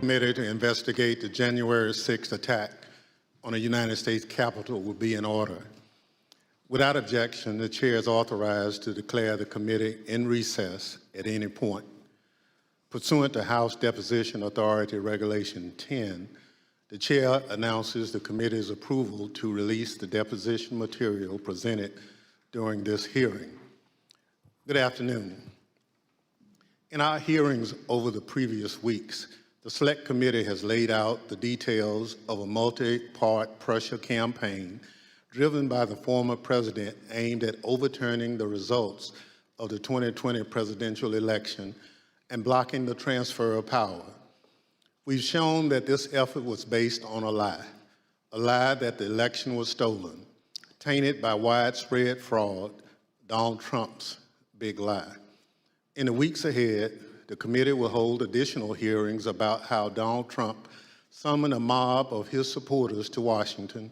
Committee to investigate the January 6th attack on the United States Capitol will be in order. Without objection, the chair is authorized to declare the committee in recess at any point. Pursuant to House Deposition Authority Regulation 10, the chair announces the committee's approval to release the deposition material presented during this hearing. Good afternoon. In our hearings over the previous weeks, the Select Committee has laid out the details of a multi-part pressure campaign driven by the former president aimed at overturning the results of the 2020 presidential election and blocking the transfer of power. We've shown that this effort was based on a lie that the election was stolen, tainted by widespread fraud, Donald Trump's big lie. In the weeks ahead, the committee will hold additional hearings about how Donald Trump summoned a mob of his supporters to Washington,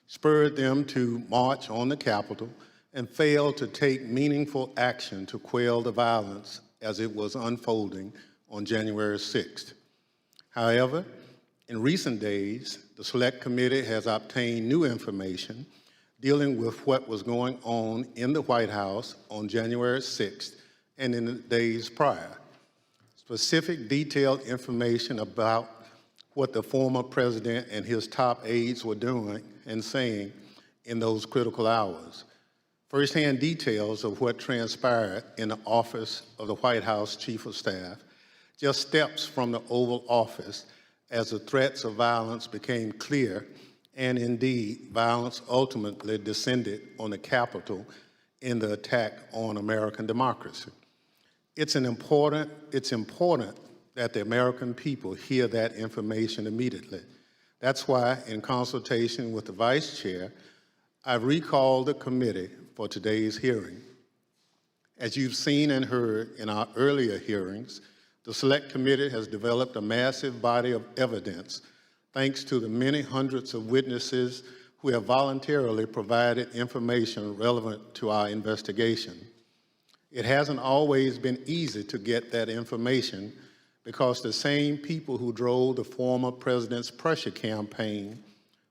spurred them to march on the Capitol, and failed to take meaningful action to quell the violence as it was unfolding on January 6th. However, in recent days, the Select Committee has obtained new information dealing with what was going on in the White House on January 6th and in the days prior. Specific detailed information about what the former president and his top aides were doing and saying in those critical hours. First-hand details of what transpired in the office of the White House Chief of Staff, just steps from the Oval Office as the threats of violence became clear, and indeed, violence ultimately descended on the Capitol in the attack on American democracy. It's important that the American people hear that information immediately. That's why, in consultation with the Vice Chair, I've recalled the committee for today's hearing. As you've seen and heard in our earlier hearings, the Select Committee has developed a massive body of evidence thanks to the many hundreds of witnesses who have voluntarily provided information relevant to our investigation. It hasn't always been easy to get that information because the same people who drove the former president's pressure campaign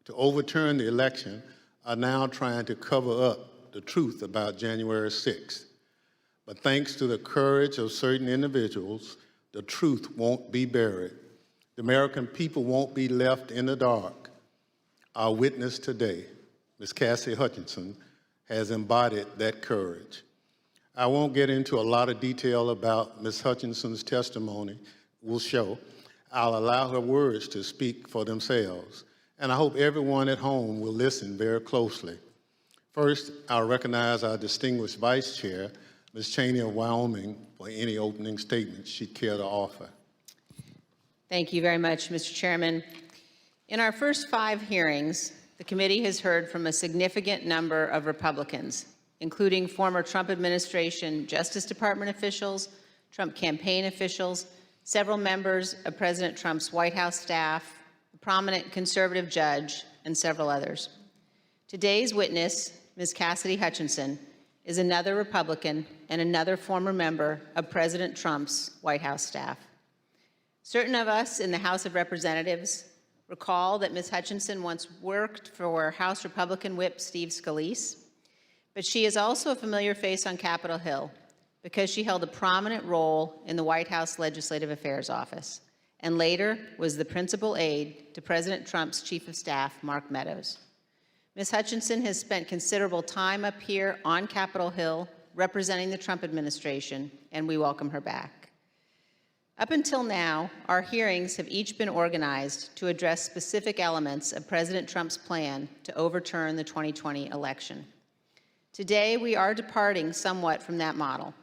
to overturn the election are now trying to cover up the truth about January 6th. But thanks to the courage of certain individuals, the truth won't be buried. The American people won't be left in the dark. Our witness today, Ms. Cassidy Hutchinson, has embodied that courage. I won't get into a lot of detail about Ms. Hutchinson's testimony will show. I'll allow her words to speak for themselves, and I hope everyone at home will listen very closely. First, I'll recognize our distinguished Vice Chair, Ms. Cheney of Wyoming, for any opening statements she'd care to offer. Thank you very much, Mr. Chairman. In our first 5 hearings, the committee has heard from a significant number of Republicans, including former Trump administration Justice Department officials, Trump campaign officials, several members of President Trump's White House staff, a prominent conservative judge, and several others. Today's witness, Ms. Cassidy Hutchinson, is another Republican and another former member of President Trump's White House staff. Certain of us in the House of Representatives recall that Ms. Hutchinson once worked for House Republican Whip Steve Scalise, but she is also a familiar face on Capitol Hill because she held a prominent role in the White House Legislative Affairs Office and later was the principal aide to President Trump's Chief of Staff, Mark Meadows. Ms. Hutchinson has spent considerable time up here on Capitol Hill representing the Trump administration, and we welcome her back. Up until now, our hearings have each been organized to address specific elements of President Trump's plan to overturn the 2020 election. Today, we are departing somewhat from that model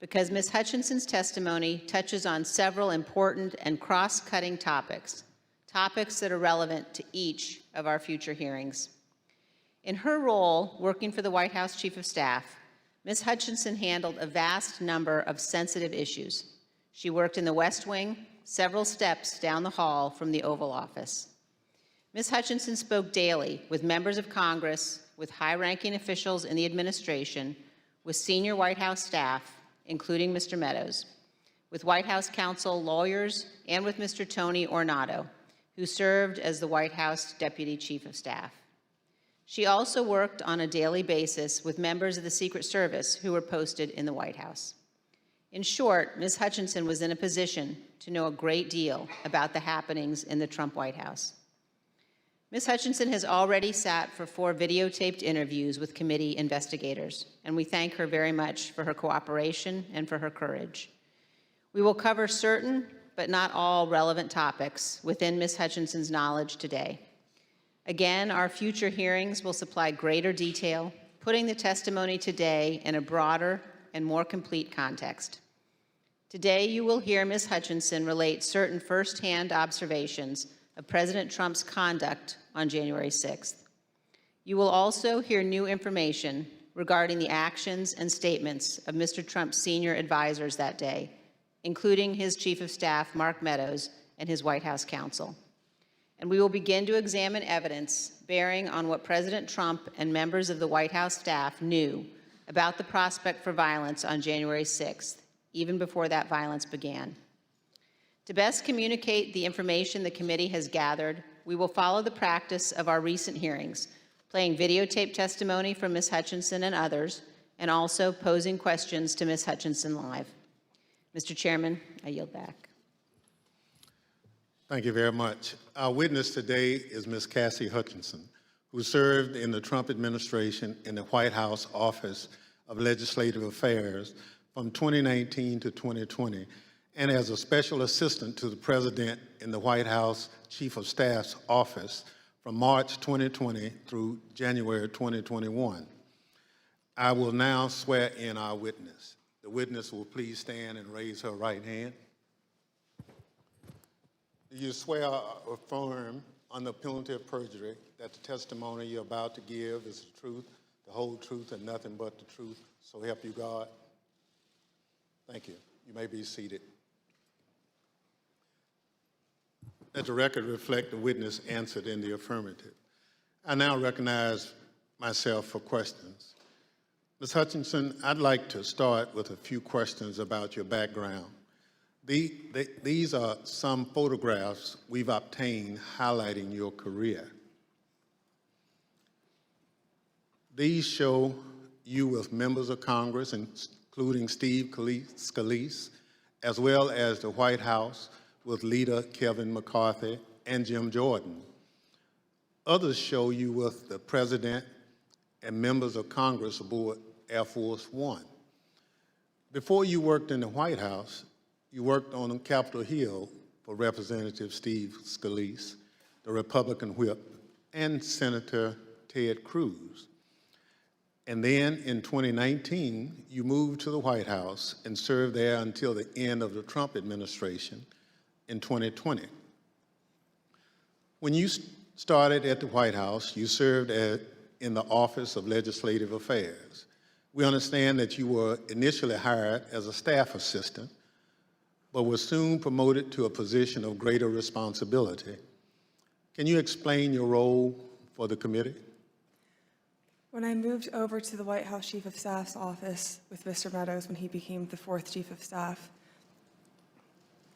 because Ms. Hutchinson's testimony touches on several important and cross-cutting topics that are relevant to each of our future hearings. In her role working for the White House Chief of Staff, Ms. Hutchinson handled a vast number of sensitive issues. She worked in the West Wing, several steps down the hall from the Oval Office. Ms. Hutchinson spoke daily with members of Congress, with high-ranking officials in the administration, with senior White House staff, including Mr. Meadows, with White House counsel, lawyers, and with Mr. Tony Ornato, who served as the White House Deputy Chief of Staff. She also worked on a daily basis with members of the Secret Service who were posted in the White House. In short, Ms. Hutchinson was in a position to know a great deal about the happenings in the Trump White House. Ms. Hutchinson has already sat for 4 videotaped interviews with committee investigators, and we thank her very much for her cooperation and for her courage. We will cover certain, but not all, relevant topics within Ms. Hutchinson's knowledge today. Again, our future hearings will supply greater detail, putting the testimony today in a broader and more complete context. Today, you will hear Ms. Hutchinson relate certain firsthand observations of President Trump's conduct on January 6th. You will also hear new information regarding the actions and statements of Mr. Trump's senior advisors that day, including his Chief of Staff, Mark Meadows, and his White House counsel. And we will begin to examine evidence bearing on what President Trump and members of the White House staff knew about the prospect for violence on January 6th, even before that violence began. To best communicate the information the committee has gathered, we will follow the practice of our recent hearings, playing videotape testimony from Ms. Hutchinson and others, and also posing questions to Ms. Hutchinson live. Mr. Chairman, I yield back. Thank you very much. Our witness today is Ms. Cassidy Hutchinson, who served in the Trump administration in the White House Office of Legislative Affairs from 2019 to 2020, and as a special assistant to the President in the White House Chief of Staff's office from March 2020 through January 2021. I will now swear in our witness. The witness will please stand and raise her right hand. Do you swear or affirm under penalty of perjury that the testimony you're about to give is the truth, the whole truth, and nothing but the truth, so help you God? Thank you. You may be seated. Let the record reflect the witness answered in the affirmative. I now recognize myself for questions. Ms. Hutchinson, I'd like to start with a few questions about your background. These are some photographs we've obtained highlighting your career. These show you with members of Congress, including Steve Scalise, as well as the White House with leader Kevin McCarthy and Jim Jordan. Others show you with the President and members of Congress aboard Air Force One. Before you worked in the White House, you worked on Capitol Hill for Representative Steve Scalise, the Republican whip, and Senator Ted Cruz. And then in 2019, you moved to the White House and served there until the end of the Trump administration in 2020. When you started at the White House, you served in the Office of Legislative Affairs. We understand that you were initially hired as a staff assistant, but were soon promoted to a position of greater responsibility. Can you explain your role for the committee? When I moved over to the White House Chief of Staff's office with Mr. Meadows when he became the 4th Chief of Staff,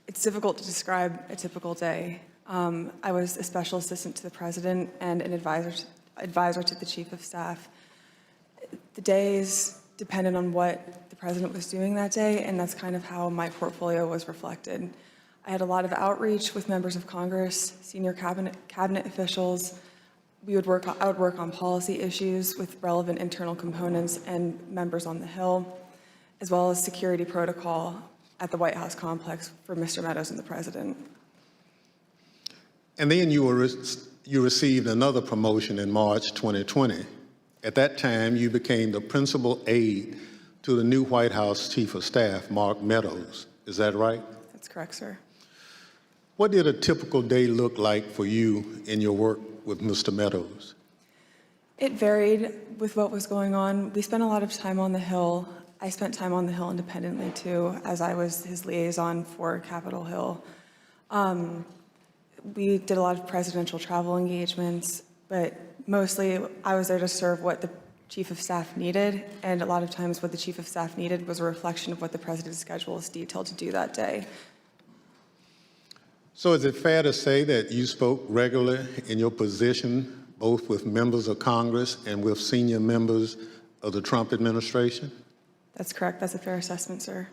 it's difficult to describe a typical day. I was a special assistant to the President and an advisor to the Chief of Staff. The days depended on what the President was doing that day, and that's kind of how my portfolio was reflected. I had a lot of outreach with members of Congress, senior cabinet officials. I would work on policy issues with relevant internal components and members on the Hill, as well as security protocol at the White House complex for Mr. Meadows and the President. And then you received another promotion in March 2020. At that time, you became the principal aide to the new White House Chief of Staff, Mark Meadows. Is that right? That's correct, sir. What did a typical day look like for you in your work with Mr. Meadows? It varied with what was going on. We spent a lot of time on the Hill. I spent time on the Hill independently, too, as I was his liaison for Capitol Hill. We did a lot of presidential travel engagements, but mostly I was there to serve what the chief of staff needed, and a lot of times what the chief of staff needed was a reflection of what the president's schedule is detailed to do that day. So is it fair to say that you spoke regularly in your position, both with members of Congress and with senior members of the Trump administration? That's correct. That's a fair assessment, sir.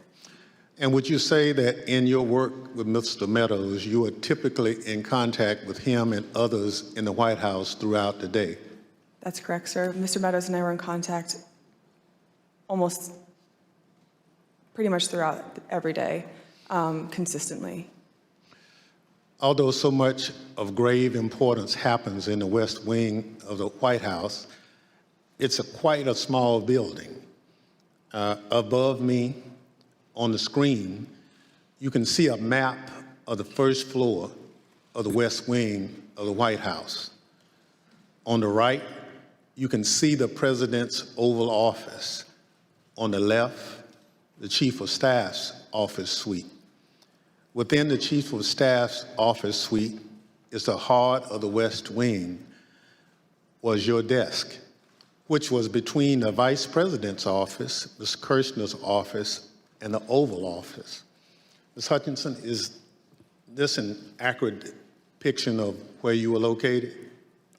And would you say that in your work with Mr. Meadows, you are typically in contact with him and others in the White House throughout the day? That's correct, sir. Mr. Meadows and I were in contact almost pretty much throughout every day, consistently. Although so much of grave importance happens in the West Wing of the White House, it's quite a small building. Above me on the screen, you can see a map of the first floor of the West Wing of the White House. On the right, you can see the President's Oval Office. On the left, the Chief of Staff's office suite. Within the Chief of Staff's office suite is the heart of the West Wing, was your desk, which was between the Vice President's office, Ms. Kirshner's office, and the Oval Office. Ms. Hutchinson, is this an accurate depiction of where you were located?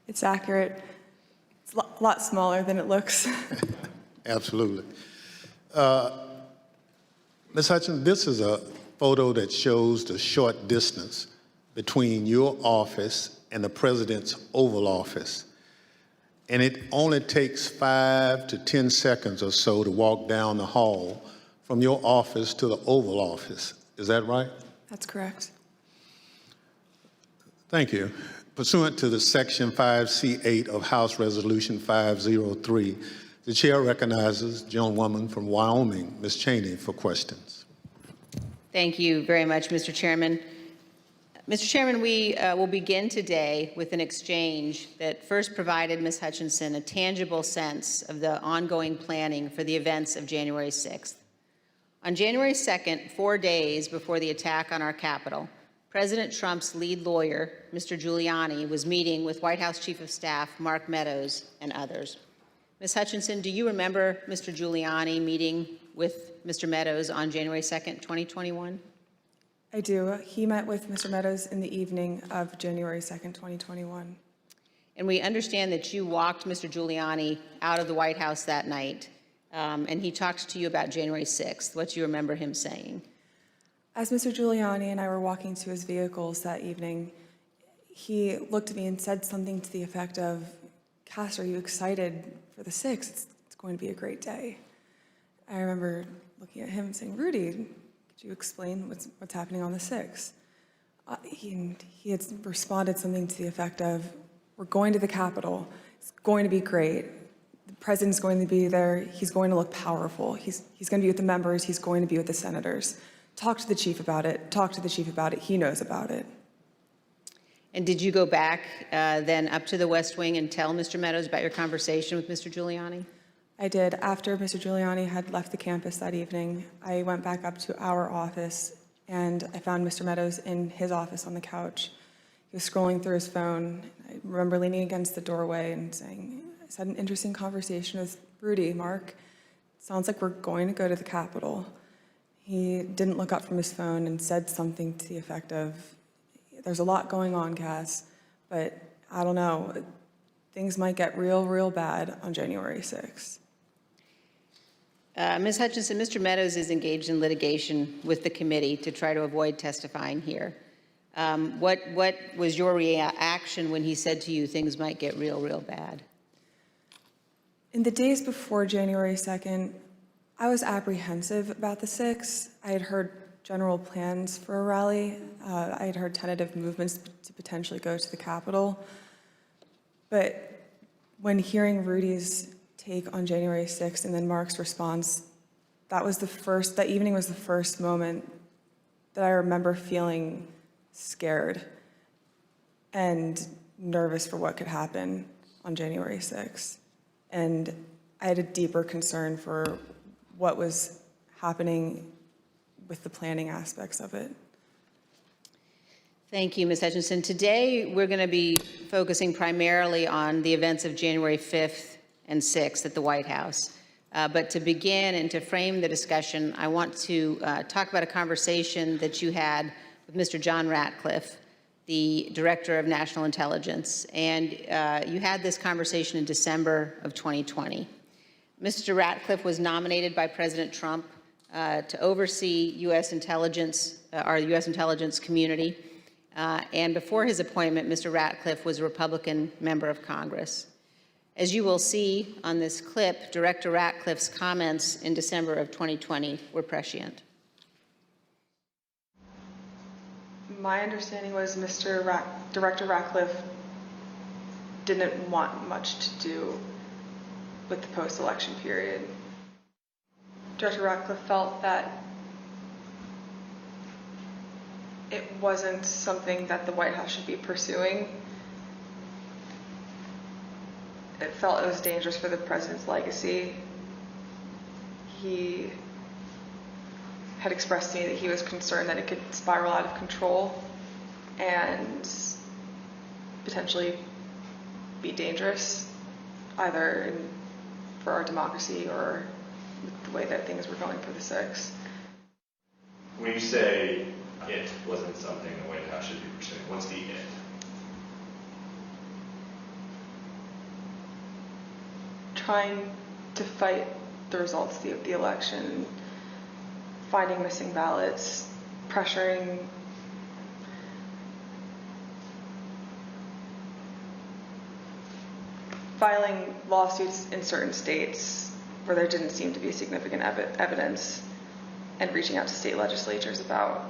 It's accurate. It's a lot smaller than it looks. Absolutely. Ms. Hutchinson, this is a photo that shows the short distance between your office and the President's Oval Office. And it only takes 5 to 10 seconds or so to walk down the hall from your office to the Oval Office. Is that right? That's correct. Thank you. Pursuant to the Section 5C8 of House Resolution 503, the chair recognizes the gentlewoman from Wyoming, Ms. Cheney, for questions. Thank you very much, Mr. Chairman. Mr. Chairman, we will begin today with an exchange that first provided Ms. Hutchinson a tangible sense of the ongoing planning for the events of January 6th. On January 2nd, 4 days before the attack on our Capitol, President Trump's lead lawyer, Mr. Giuliani, was meeting with White House Chief of Staff Mark Meadows and others. Ms. Hutchinson, do you remember Mr. Giuliani meeting with Mr. Meadows on January 2nd, 2021? I do. He met with Mr. Meadows in the evening of January 2nd, 2021. And we understand that you walked Mr. Giuliani out of the White House that night, and he talked to you about January 6th. What do you remember him saying? As Mr. Giuliani and I were walking to his vehicles that evening, he looked at me and said something to the effect of, "Cass, are you excited for the 6th? It's going to be a great day." I remember looking at him and saying, "Rudy, could you explain what's happening on the 6th? He had responded something to the effect of, "We're going to the Capitol. It's going to be great. The president's going to be there. He's going to look powerful. He's going to be with the members. He's going to be with the senators. Talk to the chief about it. Talk to the chief about it. He knows about it." And did you go back then up to the West Wing and tell Mr. Meadows about your conversation with Mr. Giuliani? I did. After Mr. Giuliani had left the campus that evening, I went back up to our office and I found Mr. Meadows in his office on the couch. He was scrolling through his phone. I remember leaning against the doorway and saying, "I had an interesting conversation with Rudy, Mark. Sounds like we're going to go to the Capitol." He didn't look up from his phone and said something to the effect of, "There's a lot going on, Cass, but I don't know. Things might get real bad on January 6th. Ms. Hutchinson, Mr. Meadows is engaged in litigation with the committee to try to avoid testifying here. What was your reaction when he said to you things might get real bad? In the days before January 2nd, I was apprehensive about the 6th. I had heard general plans for a rally. I had heard tentative movements to potentially go to the Capitol. But when hearing Rudy's take on January 6th and then Mark's response, that evening was the first moment that I remember feeling scared and nervous for what could happen on January 6th. And I had a deeper concern for what was happening with the planning aspects of it. Thank you, Ms. Hutchinson. Today, we're going to be focusing primarily on the events of January 5th and 6th at the White House. But to begin and to frame the discussion, I want to talk about a conversation that you had with Mr. John Ratcliffe, the Director of National Intelligence. And you had this conversation in December of 2020. Mr. Ratcliffe was nominated by President Trump to oversee U.S. intelligence, our U.S. intelligence community. And before his appointment, Mr. Ratcliffe was a Republican member of Congress. As you will see on this clip, Director Ratcliffe's comments in December of 2020 were prescient. My understanding was Director Ratcliffe didn't want much to do with the post-election period. Director Ratcliffe felt that it wasn't something that the White House should be pursuing. It felt it was dangerous for the president's legacy. He had expressed to me that he was concerned that it could spiral out of control and potentially be dangerous, either for our democracy or the way that things were going for the 6th. When you say it wasn't something the White House should be pursuing, what's the it? Trying to fight the results of the election, finding missing ballots, pressuring filing lawsuits in certain states where there didn't seem to be significant evidence, and reaching out to state legislatures about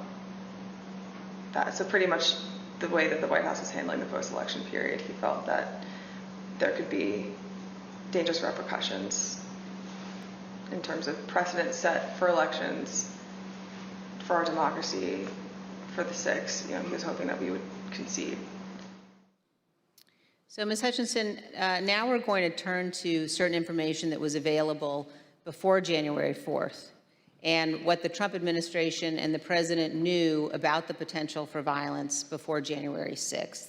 that. So pretty much the way that the White House was handling the post-election period, he felt that there could be dangerous repercussions in terms of precedent set for elections, for our democracy, for the 6th. He was hoping that we would concede. So, Ms. Hutchinson, now we're going to turn to certain information that was available before January 4th and what the Trump administration and the president knew about the potential for violence before January 6th.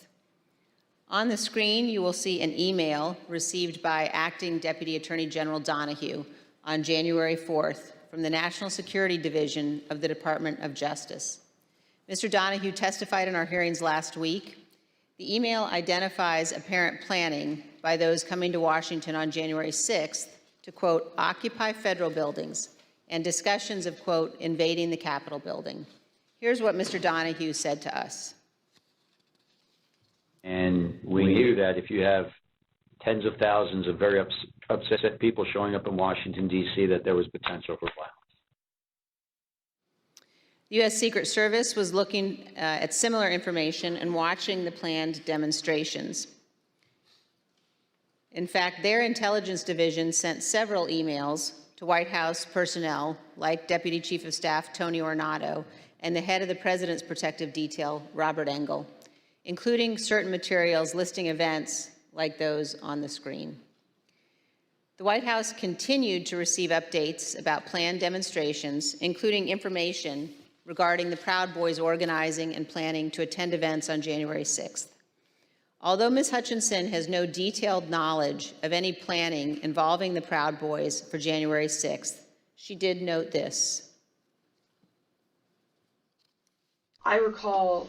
On the screen, you will see an email received by Acting Deputy Attorney General Donohue on January 4th from the National Security Division of the Department of Justice. Mr. Donohue testified in our hearings last week. The email identifies apparent planning by those coming to Washington on January 6th to, quote, occupy federal buildings, and discussions of, quote, invading the Capitol building. Here's what Mr. Donohue said to us. And we knew that if you have tens of thousands of very upset people showing up in Washington, D.C., that there was potential for violence. The U.S. Secret Service was looking at similar information and watching the planned demonstrations. In fact, their intelligence division sent several emails to White House personnel like Deputy Chief of Staff Tony Ornato and the head of the President's Protective Detail, Robert Engel, including certain materials listing events like those on the screen. The White House continued to receive updates about planned demonstrations, including information regarding the Proud Boys organizing and planning to attend events on January 6th. Although Ms. Hutchinson has no detailed knowledge of any planning involving the Proud Boys for January 6th, she did note this. I recall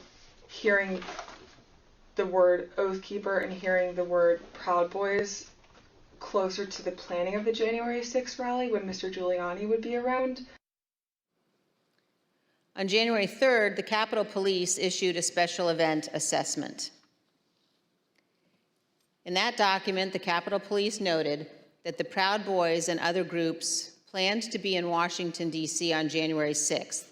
hearing the word Oathkeeper and hearing the word Proud Boys closer to the planning of the January 6th rally when Mr. Giuliani would be around. On January 3rd, the Capitol Police issued a special event assessment. In that document, the Capitol Police noted that the Proud Boys and other groups planned to be in Washington, D.C. on January 6th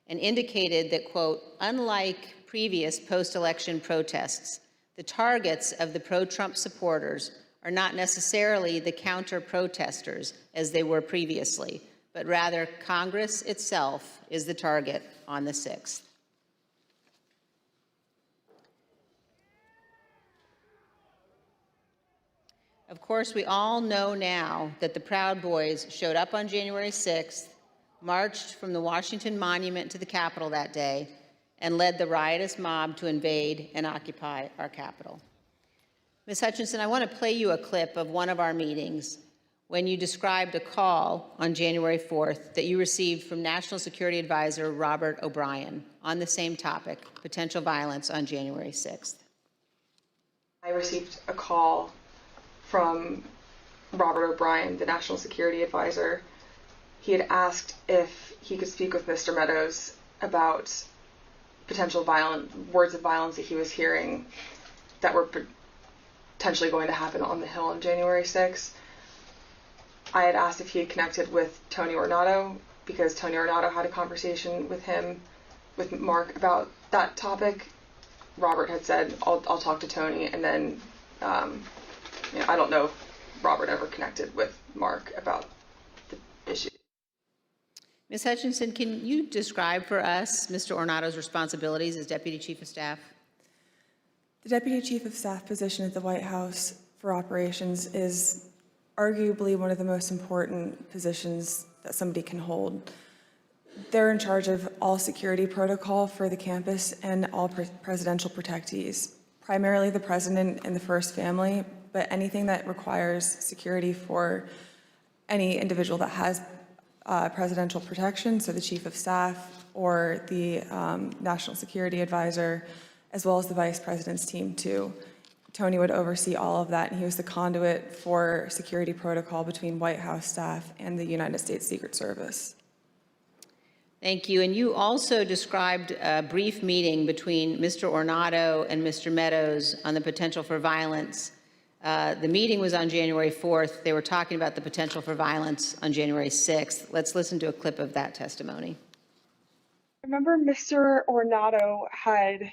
and indicated that, quote, unlike previous post-election protests, the targets of the pro-Trump supporters are not necessarily the counter-protesters as they were previously, but rather Congress itself is the target on the 6th. Of course, we all know now that the Proud Boys showed up on January 6th, marched from the Washington Monument to the Capitol that day, and led the riotous mob to invade and occupy our Capitol. Ms. Hutchinson, I want to play you a clip of one of our meetings when you described a call on January 4th that you received from National Security Advisor Robert O'Brien on the same topic, potential violence on January 6th. I received a call from Robert O'Brien, the National Security Advisor. He had asked if he could speak with Mr. Meadows about potential words of violence that he was hearing that were potentially going to happen on the Hill on January 6th. I had asked if he had connected with Tony Ornato because Tony Ornato had a conversation with him, with Mark, about that topic. Robert had said, I'll talk to Tony, and then I don't know if Robert ever connected with Mark about the issue. Ms. Hutchinson, can you describe for us Mr. Ornato's responsibilities as Deputy Chief of Staff? The Deputy Chief of Staff position at the White House for operations is arguably one of the most important positions that somebody can hold. They're in charge of all security protocol for the campus and all presidential protectees, primarily the president and the first family, but anything that requires security for any individual that has presidential protection, so the Chief of Staff or the National Security Advisor, as well as the Vice President's team too. Tony would oversee all of that, and he was the conduit for security protocol between White House staff and the United States Secret Service. Thank you. And you also described a brief meeting between Mr. Ornato and Mr. Meadows on the potential for violence. The meeting was on January 4th. They were talking about the potential for violence on January 6th. Let's listen to a clip of that testimony. I remember Mr. Ornato had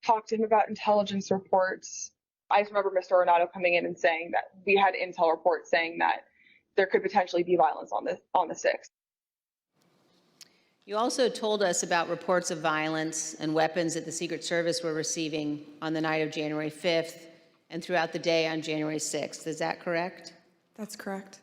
talked to him about intelligence reports. I just remember Mr. Ornato coming in and saying that we had intel reports saying that there could potentially be violence on the 6th. You also told us about reports of violence and weapons that the Secret Service were receiving on the night of January 5th and throughout the day on January 6th. Is that correct? That's correct.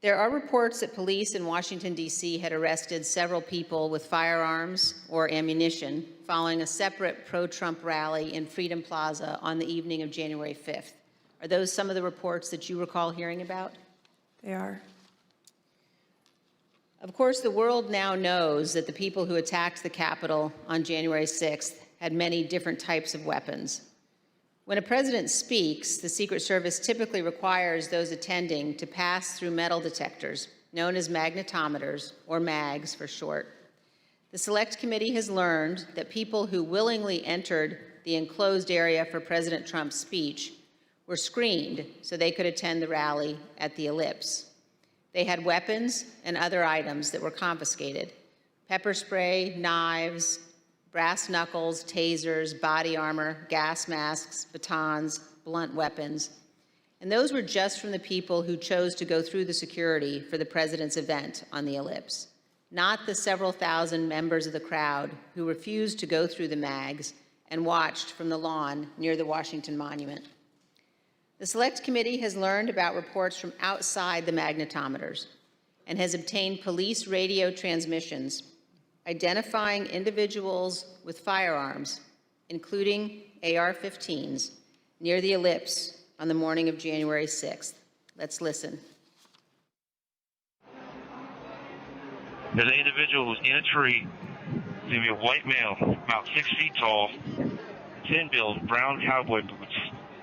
There are reports that police in Washington, D.C. had arrested several people with firearms or ammunition following a separate pro-Trump rally in Freedom Plaza on the evening of January 5th. Are those some of the reports that you recall hearing about? They are. Of course, the world now knows that the people who attacked the Capitol on January 6th had many different types of weapons. When a president speaks, the Secret Service typically requires those attending to pass through metal detectors, known as magnetometers, or MAGs for short. The Select Committee has learned that people who willingly entered the enclosed area for President Trump's speech were screened so they could attend the rally at the ellipse. They had weapons and other items that were confiscated: pepper spray, knives, brass knuckles, tasers, body armor, gas masks, batons, blunt weapons. And those were just from the people who chose to go through the security for the president's event on the ellipse, not the several thousand members of the crowd who refused to go through the MAGs and watched from the lawn near the Washington Monument. The Select Committee has learned about reports from outside the magnetometers and has obtained police radio transmissions identifying individuals with firearms, including AR-15s, near the ellipse on the morning of January 6th. Let's listen. There's an individual who's in a tree. He's going to be a white male, about 6 feet tall, thin build, brown cowboy boots.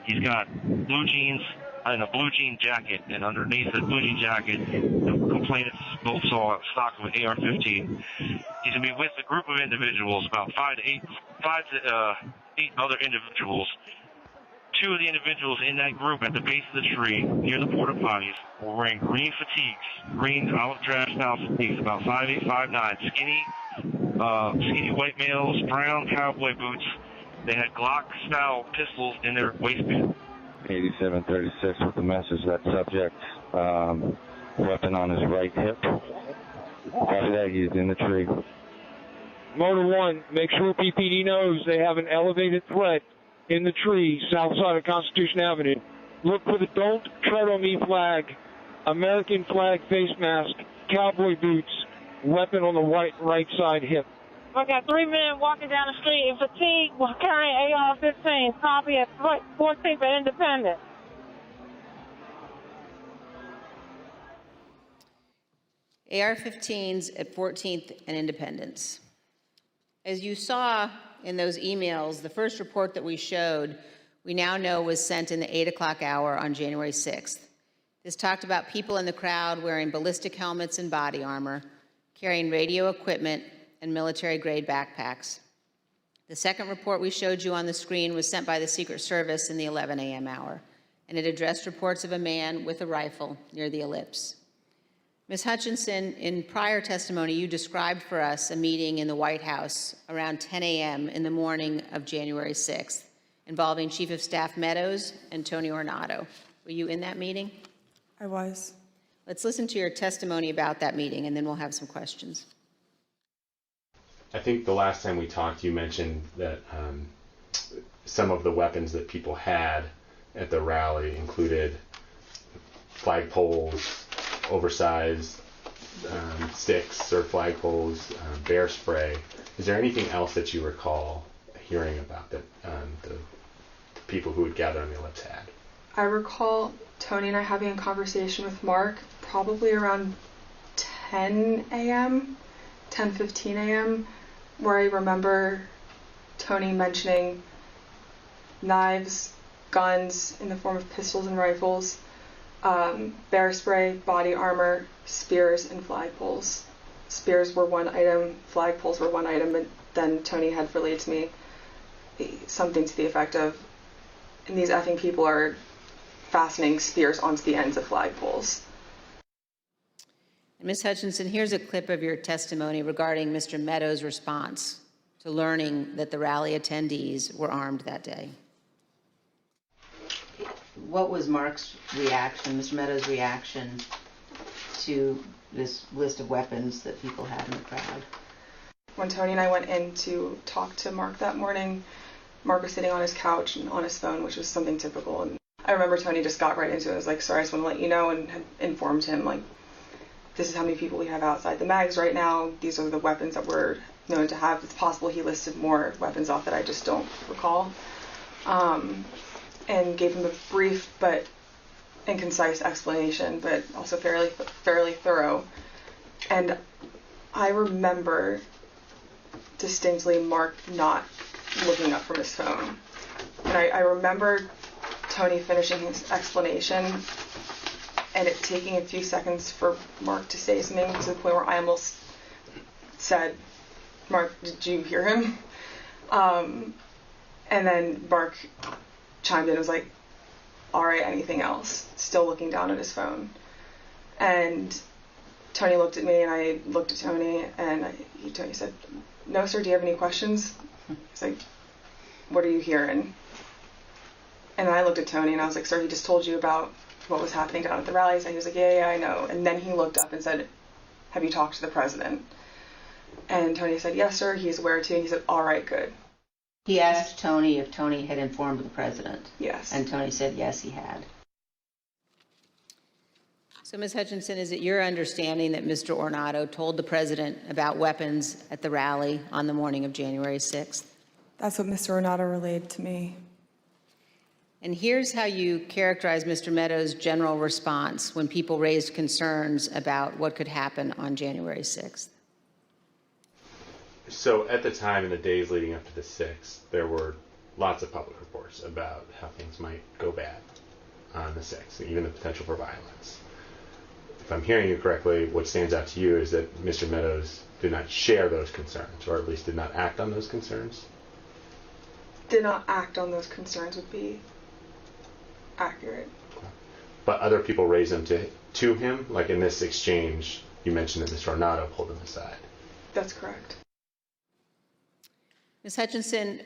He's got blue jeans and a blue jean jacket, and underneath the blue jean jacket, the complainants both saw a stock of an AR-15. He's going to be with a group of individuals, about five to eight other individuals. Two of the individuals in that group at the base of the tree near the porta potties were wearing green fatigues, green olive drab style fatigues, about 5'8", 5'9", skinny white males, brown cowboy boots. They had Glock-style pistols in their waistband. 8736 with the message that subject, weapon on his right hip. After that, he's in the tree. Motor 1, make sure PPD knows they have an elevated threat in the tree south side of Constitution Avenue. Look for the Don't Tread on Me flag, American flag face mask, cowboy boots, weapon on the right side hip. I got 3 men walking down the street in fatigue carrying AR-15, copy at 14th and Independent. AR-15s at 14th and Independence. As you saw in those emails, the first report that we showed, we now know was sent in the 8 o'clock hour on January 6th. This talked about people in the crowd wearing ballistic helmets and body armor, carrying radio equipment and military-grade backpacks. The second report we showed you on the screen was sent by the Secret Service in the 11 a.m. hour, and it addressed reports of a man with a rifle near the ellipse. Ms. Hutchinson, in prior testimony, you described for us a meeting in the White House around 10 a.m. in the morning of January 6th, involving Chief of Staff Meadows and Tony Ornato. Were you in that meeting? I was. Let's listen to your testimony about that meeting, and then we'll have some questions. I think the last time we talked, you mentioned that some of the weapons that people had at the rally included flagpoles, oversized sticks or flagpoles, bear spray. Is there anything else that you recall hearing about that the people who would gather on the ellipse had? I recall Tony and I having a conversation with Mark probably around 10 a.m., 10:15 a.m., where I remember Tony mentioning knives, guns in the form of pistols and rifles, bear spray, body armor, spears, and flagpoles. Spears were one item, flagpoles were one item, but then Tony had relayed to me something to the effect of, and these effing people are fastening spears onto the ends of flagpoles. Ms. Hutchinson, here's a clip of your testimony regarding Mr. Meadows' response to learning that the rally attendees were armed that day. What was Mark's reaction, Mr. Meadows' reaction to this list of weapons that people had in the crowd? When Tony and I went in to talk to Mark that morning, Mark was sitting on his couch and on his phone, which was something typical. And I remember Tony just got right into it. I was like, sorry, I just want to let you know, and had informed him, like, this is how many people we have outside the mags right now. These are the weapons that we're known to have. It's possible he listed more weapons off that I just don't recall. And gave him a brief but and concise explanation, but also fairly thorough. And I remember distinctly Mark not looking up from his phone. And I remember Tony finishing his explanation and it taking a few seconds for Mark to say something, to the point where I almost said, Mark, did you hear him? And then Mark chimed in and was like, all right, anything else? Still looking down at his phone. And Tony looked at me and I looked at Tony, and Tony said, no, sir, do you have any questions? He's like, what are you hearing? And I looked at Tony and I was like, sir, he just told you about what was happening down at the rallies. And he was like, yeah, I know. And then he looked up and said, have you talked to the president? And Tony said, yes, sir, he's aware too. And he said, all right, good. He asked Tony if Tony had informed the president. Yes. And Tony said, yes, he had. So, Ms. Hutchinson, is it your understanding that Mr. Ornato told the president about weapons at the rally on the morning of January 6th? That's what Mr. Ornato relayed to me. And here's how you characterize Mr. Meadows' general response when people raised concerns about what could happen on January 6th. So at the time, in the days leading up to the 6th, there were lots of public reports about how things might go bad on the 6th, even the potential for violence. If I'm hearing you correctly, what stands out to you is that Mr. Meadows did not share those concerns, or at least did not act on those concerns? Did not act on those concerns would be accurate. But other people raised them to him? Like in this exchange, you mentioned that Mr. Ornato pulled him aside. That's correct. Ms. Hutchinson,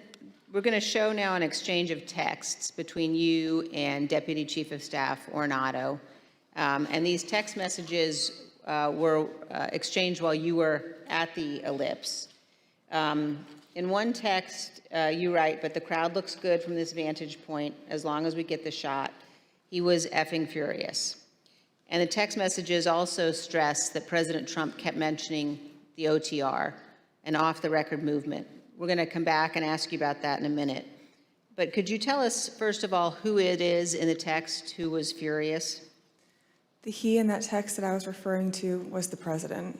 we're going to show now an exchange of texts between you and Deputy Chief of Staff Ornato. And these text messages were exchanged while you were at the ellipse. In one text, you write, but the crowd looks good from this vantage point as long as we get the shot. He was effing furious. And the text messages also stress that President Trump kept mentioning the OTR, an off-the-record movement. We're going to come back and ask you about that in a minute. But could you tell us, first of all, who it is in the text who was furious? The he in that text that I was referring to was the president.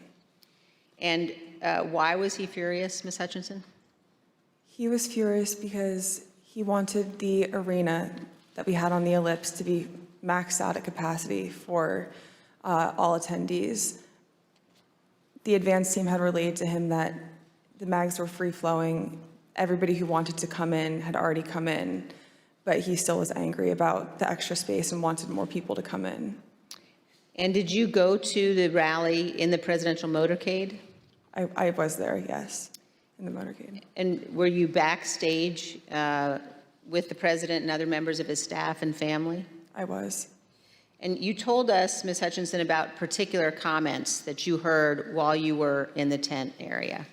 And why was he furious, Ms. Hutchinson? He was furious because he wanted the arena that we had on the ellipse to be maxed out at capacity for all attendees. The advance team had relayed to him that the mags were free-flowing. Everybody who wanted to come in had already come in, but he still was angry about the extra space and wanted more people to come in. And did you go to the rally in the presidential motorcade? I was there, yes, in the motorcade. And were you backstage with the president and other members of his staff and family? I was. And you told us, Ms. Hutchinson, about particular comments that you heard while you were in the tent area.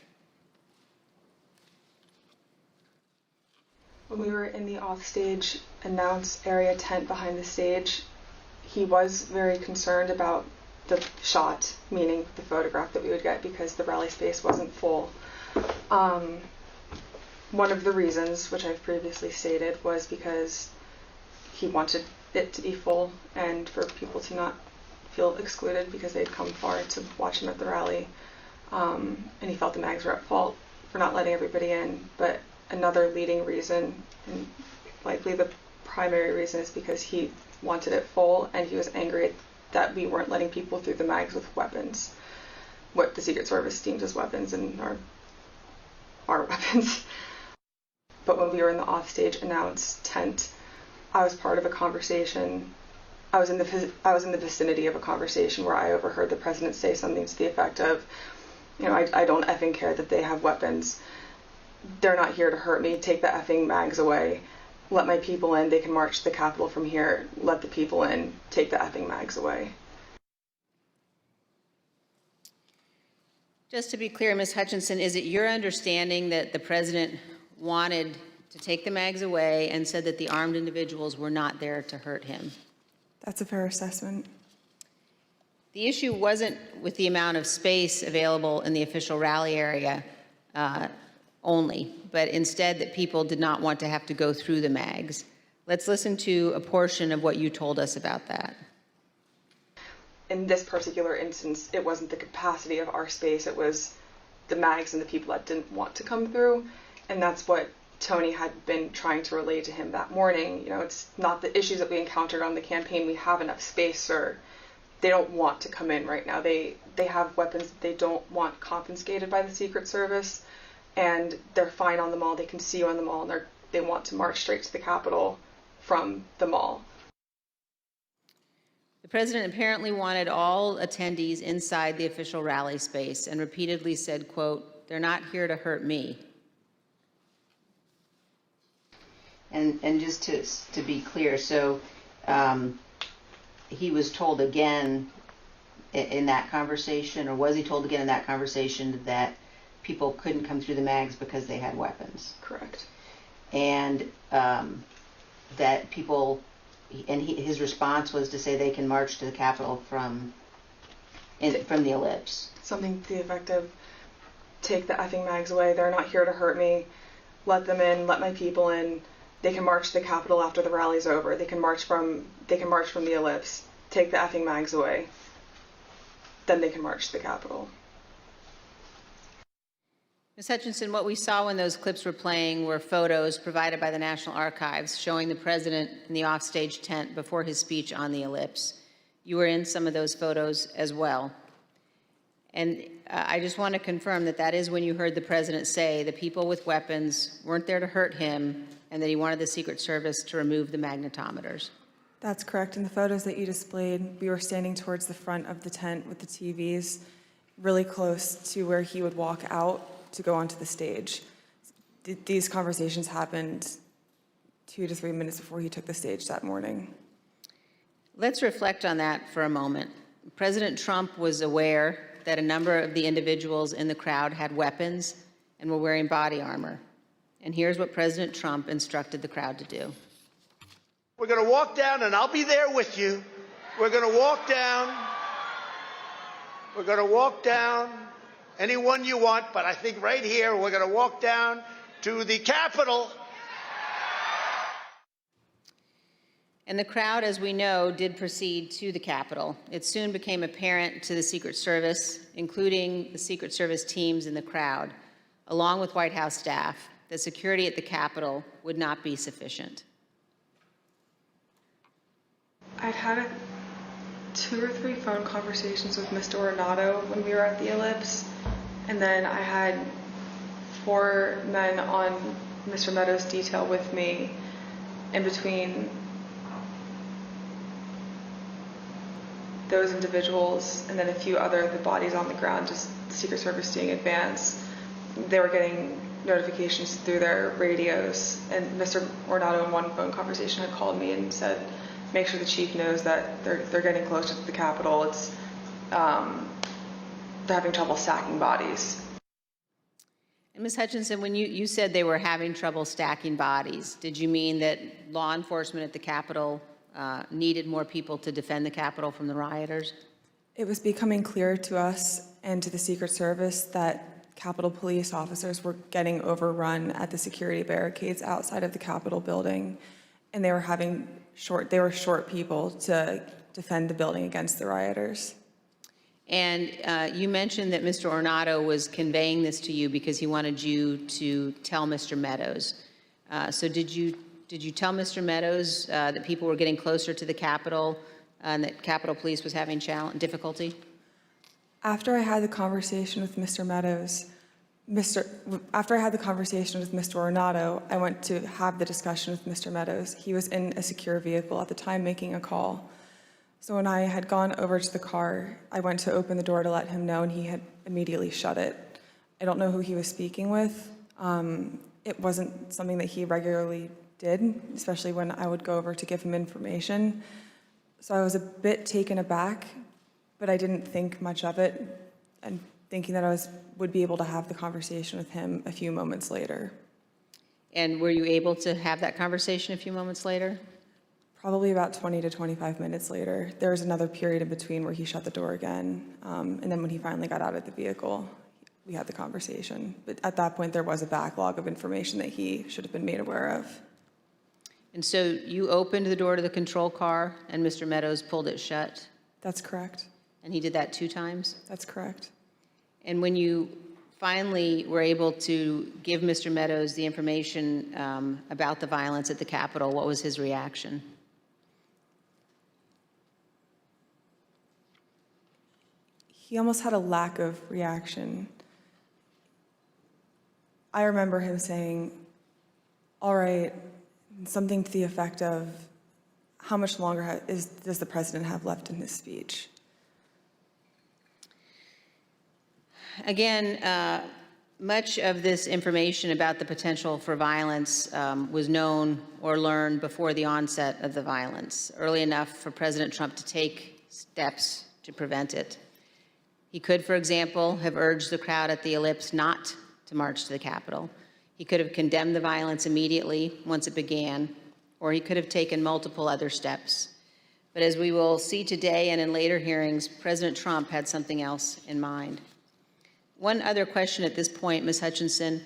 When we were in the offstage announce area tent behind the stage, he was very concerned about the shot, meaning the photograph that we would get, because the rally space wasn't full. One of the reasons, which I've previously stated, was because he wanted it to be full and for people to not feel excluded because they'd come far to watch him at the rally. And he felt the mags were at fault for not letting everybody in. But another leading reason, and likely the primary reason, is because he wanted it full and he was angry that we weren't letting people through the mags with weapons, what the Secret Service deems as weapons and our weapons. But when we were in the offstage announce tent, I was part of a conversation. I was in the vicinity of a conversation where I overheard the president say something to the effect of, you know, I don't effing care that they have weapons. They're not here to hurt me. Take the effing mags away. Let my people in. They can march to the Capitol from here. Let the people in. Take the effing mags away. Just to be clear, Ms. Hutchinson, is it your understanding that the president wanted to take the mags away and said that the armed individuals were not there to hurt him? That's a fair assessment. The issue wasn't with the amount of space available in the official rally area only, but instead that people did not want to have to go through the mags. Let's listen to a portion of what you told us about that. In this particular instance, it wasn't the capacity of our space, it was the mags and the people that didn't want to come through. And that's what Tony had been trying to relay to him that morning. You know, it's not the issues that we encountered on the campaign. We have enough space, sir. They don't want to come in right now. They have weapons that they don't want confiscated by the Secret Service, and they're fine on the mall. They can see you on the mall, and they want to march straight to the Capitol from the mall. The president apparently wanted all attendees inside the official rally space and repeatedly said, quote, "They're not here to hurt me." And just to be clear, so he was told again in that conversation, or was he told again in that conversation, that people couldn't come through the mags because they had weapons? Correct. And that people, and his response was to say they can march to the Capitol from the ellipse. Something to the effect of, take the effing mags away. They're not here to hurt me. Let them in. Let my people in. They can march to the Capitol after the rally's over. They can march from the ellipse. Take the effing mags away. Then they can march to the Capitol. Ms. Hutchinson, what we saw when those clips were playing were photos provided by the National Archives showing the president in the offstage tent before his speech on the ellipse. You were in some of those photos as well. And I just want to confirm that that is when you heard the president say the people with weapons weren't there to hurt him and that he wanted the Secret Service to remove the magnetometers. That's correct. In the photos that you displayed, we were standing towards the front of the tent with the TVs, really close to where he would walk out to go onto the stage. These conversations happened 2 to 3 minutes before he took the stage that morning. Let's reflect on that for a moment. President Trump was aware that a number of the individuals in the crowd had weapons and were wearing body armor. And here's what President Trump instructed the crowd to do. We're going to walk down, and I'll be there with you. We're going to walk down. We're going to walk down anyone you want, but I think right here we're going to walk down to the Capitol. And the crowd, as we know, did proceed to the Capitol. It soon became apparent to the Secret Service, including the Secret Service teams in the crowd, along with White House staff, that security at the Capitol would not be sufficient. I'd had 2 or 3 phone conversations with Mr. Ornato when we were at the ellipse, and then I had 4 men on Mr. Meadows' detail with me in between those individuals and then a few other the bodies on the ground, just the Secret Service doing advance. They were getting notifications through their radios, and Mr. Ornato in one phone conversation had called me and said, make sure the chief knows that they're getting closer to the Capitol. It's they're having trouble stacking bodies. And Ms. Hutchinson, when you said they were having trouble stacking bodies, did you mean that law enforcement at the Capitol needed more people to defend the Capitol from the rioters? It was becoming clear to us and to the Secret Service that Capitol Police officers were getting overrun at the security barricades outside of the Capitol building, and they were short people to defend the building against the rioters. And you mentioned that Mr. Ornato was conveying this to you because he wanted you to tell Mr. Meadows. So did you tell Mr. Meadows that people were getting closer to the Capitol and that Capitol Police was having difficulty? After I had the conversation with Mr. Meadows, after I had the conversation with Mr. Ornato, I went to have the discussion with Mr. Meadows. He was in a secure vehicle at the time making a call. So when I had gone over to the car, I went to open the door to let him know, and he had immediately shut it. I don't know who he was speaking with. It wasn't something that he regularly did, especially when I would go over to give him information. So I was a bit taken aback, but I didn't think much of it, and thinking that I would be able to have the conversation with him a few moments later. And were you able to have that conversation a few moments later? Probably about 20 to 25 minutes later. There was another period in between where he shut the door again, and then when he finally got out of the vehicle, we had the conversation. But at that point, there was a backlog of information that he should have been made aware of. And so you opened the door to the control car, and Mr. Meadows pulled it shut? That's correct. And he did that 2 times? That's correct. And when you finally were able to give Mr. Meadows the information about the violence at the Capitol, what was his reaction? He almost had a lack of reaction. I remember him saying, all right, something to the effect of, how much longer does the president have left in his speech? Again, much of this information about the potential for violence was known or learned before the onset of the violence, early enough for President Trump to take steps to prevent it. He could, for example, have urged the crowd at the ellipse not to march to the Capitol. He could have condemned the violence immediately once it began, or he could have taken multiple other steps. But as we will see today and in later hearings, President Trump had something else in mind. One other question at this point, Ms. Hutchinson,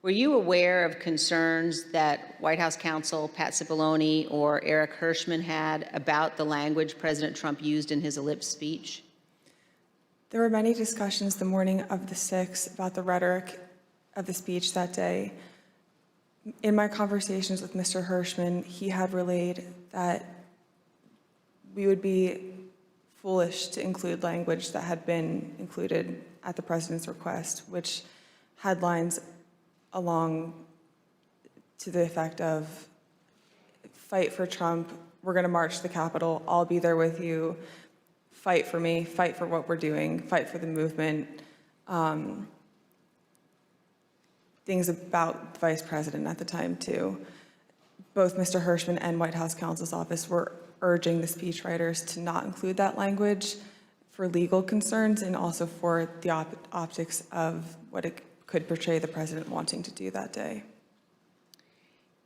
were you aware of concerns that White House counsel Pat Cipollone or Eric Hirschman had about the language President Trump used in his ellipse speech? There were many discussions the morning of the 6th about the rhetoric of the speech that day. In my conversations with Mr. Hirschman, he had relayed that we would be foolish to include language that had been included at the president's request, which had lines along to the effect of, fight for Trump, we're going to march to the Capitol, I'll be there with you, fight for me, fight for what we're doing, fight for the movement. Things about the vice president at the time, too. Both Mr. Hirschman and White House counsel's office were urging the speechwriters to not include that language for legal concerns and also for the optics of what it could portray the president wanting to do that day.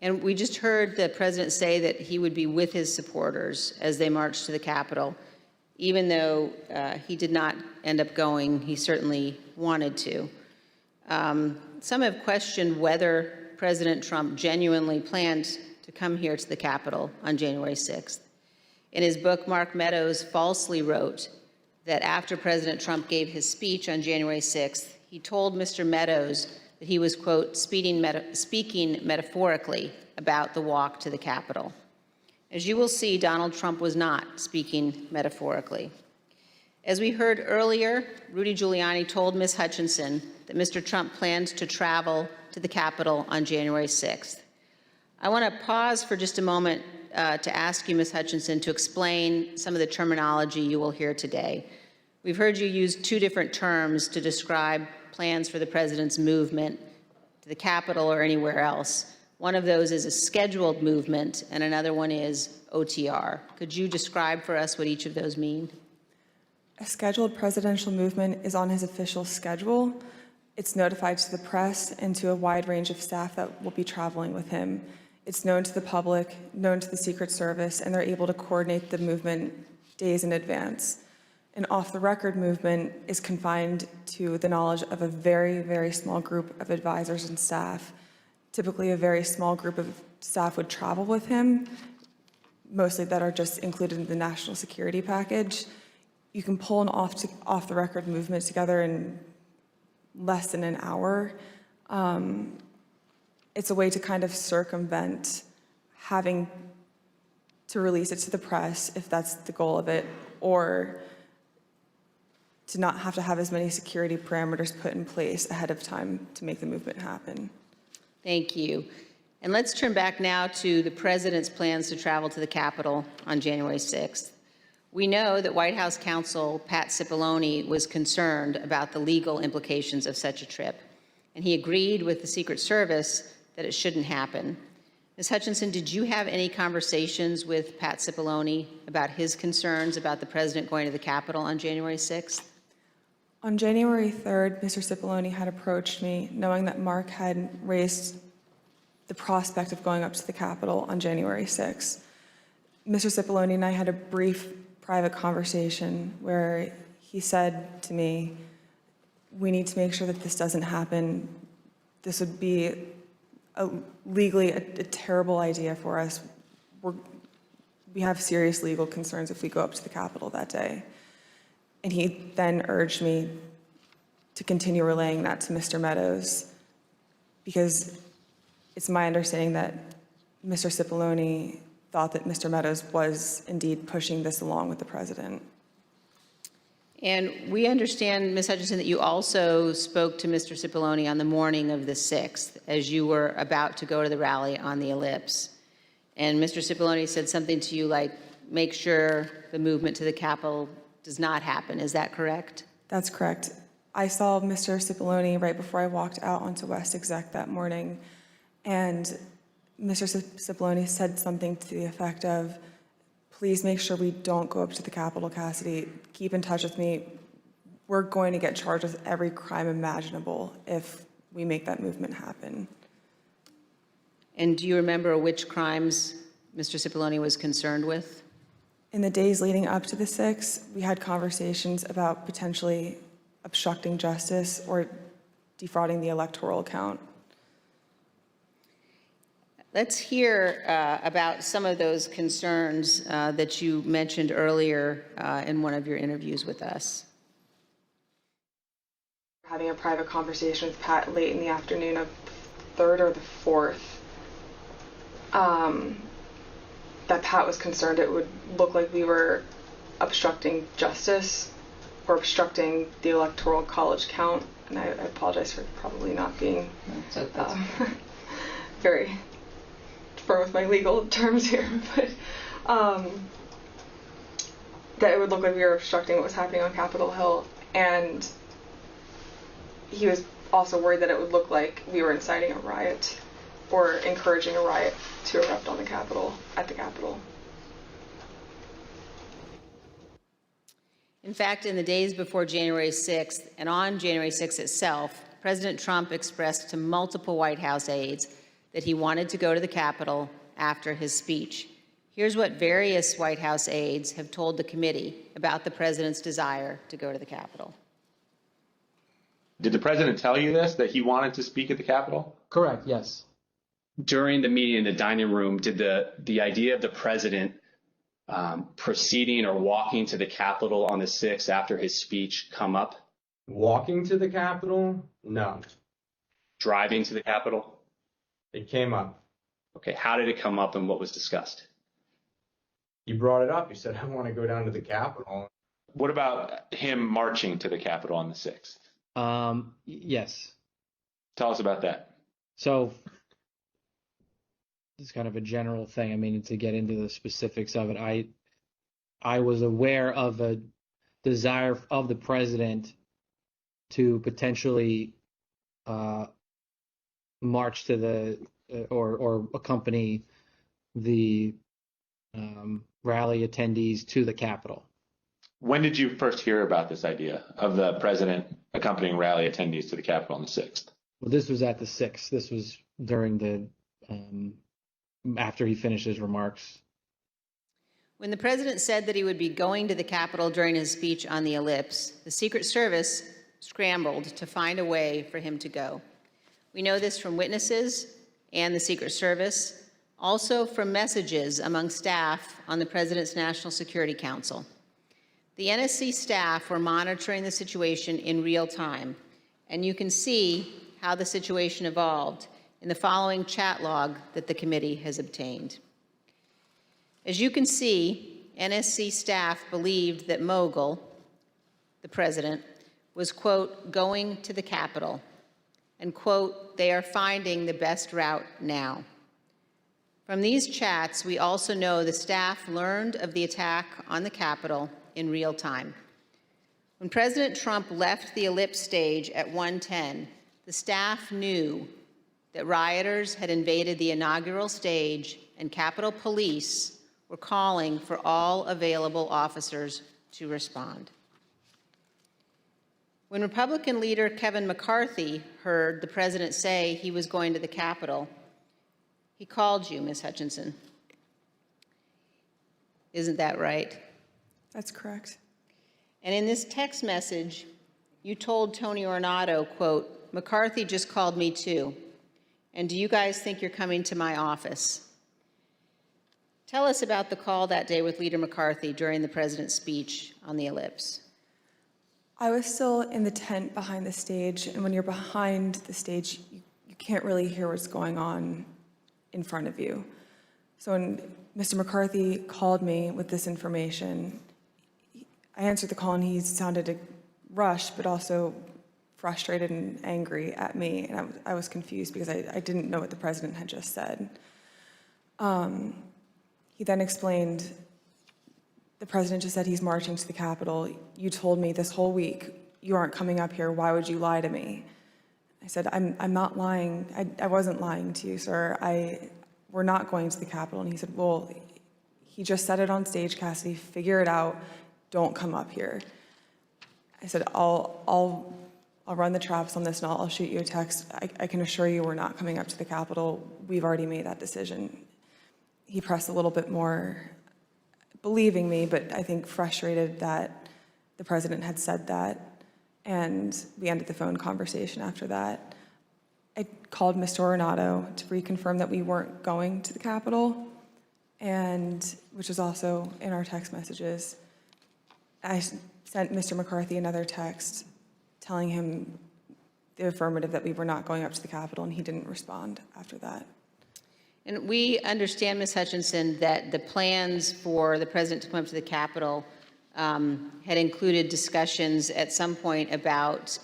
And we just heard the president say that he would be with his supporters as they marched to the Capitol. Even though he did not end up going, he certainly wanted to. Some have questioned whether President Trump genuinely planned to come here to the Capitol on January 6th. In his book, Mark Meadows falsely wrote that after President Trump gave his speech on January 6th, he told Mr. Meadows that he was, quote, speaking metaphorically about the walk to the Capitol. As you will see, Donald Trump was not speaking metaphorically. As we heard earlier, Rudy Giuliani told Ms. Hutchinson that Mr. Trump planned to travel to the Capitol on January 6th. I want to pause for just a moment to ask you, Ms. Hutchinson, to explain some of the terminology you will hear today. We've heard you use two different terms to describe plans for the president's movement to the Capitol or anywhere else. One of those is a scheduled movement, and another one is OTR. Could you describe for us what each of those mean? A scheduled presidential movement is on his official schedule. It's notified to the press and to a wide range of staff that will be traveling with him. It's known to the public, known to the Secret Service, and they're able to coordinate the movement days in advance. An off-the-record movement is confined to the knowledge of a very, very small group of advisors and staff. Typically, a very small group of staff would travel with him, mostly that are just included in the national security package. You can pull an off-the-record movement together in less than an hour. It's a way to kind of circumvent having to release it to the press, if that's the goal of it, or to not have to have as many security parameters put in place ahead of time to make the movement happen. Thank you. And let's turn back now to the president's plans to travel to the Capitol on January 6th. We know that White House counsel Pat Cipollone was concerned about the legal implications of such a trip, and he agreed with the Secret Service that it shouldn't happen. Ms. Hutchinson, did you have any conversations with Pat Cipollone about his concerns about the president going to the Capitol on January 6th? On January 3rd, Mr. Cipollone had approached me, knowing that Mark had raised the prospect of going up to the Capitol on January 6th. Mr. Cipollone and I had a brief private conversation where he said to me, we need to make sure that this doesn't happen. This would be legally a terrible idea for us. We have serious legal concerns if we go up to the Capitol that day. And he then urged me to continue relaying that to Mr. Meadows, because it's my understanding that Mr. Cipollone thought that Mr. Meadows was indeed pushing this along with the president. And we understand, Ms. Hutchinson, that you also spoke to Mr. Cipollone on the morning of the 6th as you were about to go to the rally on the ellipse. And Mr. Cipollone said something to you like, make sure the movement to the Capitol does not happen. Is that correct? That's correct. I saw Mr. Cipollone right before I walked out onto West Exec that morning, and Mr. Cipollone said something to the effect of, please make sure we don't go up to the Capitol, Cassidy. Keep in touch with me. We're going to get charged with every crime imaginable if we make that movement happen. And do you remember which crimes Mr. Cipollone was concerned with? In the days leading up to the 6th, we had conversations about potentially obstructing justice or defrauding the electoral count. Let's hear about some of those concerns that you mentioned earlier in one of your interviews with us. Having a private conversation with Pat late in the afternoon of the 3rd or the 4th, that Pat was concerned it would look like we were obstructing justice or obstructing the electoral college count. And I apologize for probably not being very firm with my legal terms here, but that it would look like we were obstructing what was happening on Capitol Hill. And he was also worried that it would look like we were inciting a riot or encouraging a riot to erupt on the Capitol, at the Capitol. In fact, in the days before January 6th and on January 6th itself, President Trump expressed to multiple White House aides that he wanted to go to the Capitol after his speech. Here's what various White House aides have told the committee about the president's desire to go to the Capitol. Did the president tell you this, that he wanted to speak at the Capitol? Correct, yes. during the meeting in the dining room, did the idea of the president proceeding or walking to the Capitol on the 6th after his speech come up? Walking to the Capitol? No. Driving to the Capitol? It came up. Okay, how did it come up and what was discussed? He brought it up. He said, I want to go down to the Capitol. What about him marching to the Capitol on the 6th? Yes. Tell us about that. So it's kind of a general thing. I mean, to get into the specifics of it, I was aware of a desire of the president to potentially march to the or accompany the rally attendees to the Capitol. When did you first hear about this idea of the president accompanying rally attendees to the Capitol on the 6th? Well, this was at the 6th. This was during the after he finished his remarks. When the president said that he would be going to the Capitol during his speech on the ellipse, the Secret Service scrambled to find a way for him to go. We know this from witnesses and the Secret Service, also from messages among staff on the President's National Security Council. The NSC staff were monitoring the situation in real time, and you can see how the situation evolved in the following chat log that the committee has obtained. As you can see, NSC staff believed that Mogul, the president, was, quote, going to the Capitol, and, quote, they are finding the best route now. From these chats, we also know the staff learned of the attack on the Capitol in real time. When President Trump left the ellipse stage at 1:10, the staff knew that rioters had invaded the inaugural stage and Capitol Police were calling for all available officers to respond. When Republican leader Kevin McCarthy heard the president say he was going to the Capitol, he called you, Ms. Hutchinson. Isn't that right? That's correct. And in this text message, you told Tony Ornato, quote, McCarthy just called me too. And do you guys think you're coming to my office? Tell us about the call that day with Leader McCarthy during the president's speech on the ellipse. I was still in the tent behind the stage, and when you're behind the stage, you can't really hear what's going on in front of you. So when Mr. McCarthy called me with this information, I answered the call and he sounded rushed, but also frustrated and angry at me, and I was confused because I didn't know what the president had just said. He then explained, the president just said he's marching to the Capitol. You told me this whole week you aren't coming up here. Why would you lie to me? I said, I'm not lying. I wasn't lying to you, sir. We're not going to the Capitol. And he said, well, he just said it on stage, Cassidy. Figure it out. Don't come up here. I said, I'll run the traps on this and I'll shoot you a text. I can assure you we're not coming up to the Capitol. We've already made that decision. He pressed a little bit more, believing me, but I think frustrated that the president had said that. And we ended the phone conversation after that. I called Mr. Ornato to reconfirm that we weren't going to the Capitol, and which was also in our text messages. I sent Mr. McCarthy another text telling him the affirmative that we were not going up to the Capitol, and he didn't respond after that. And we understand, Ms. Hutchinson, that the plans for the president to come up to the Capitol had included discussions at some point about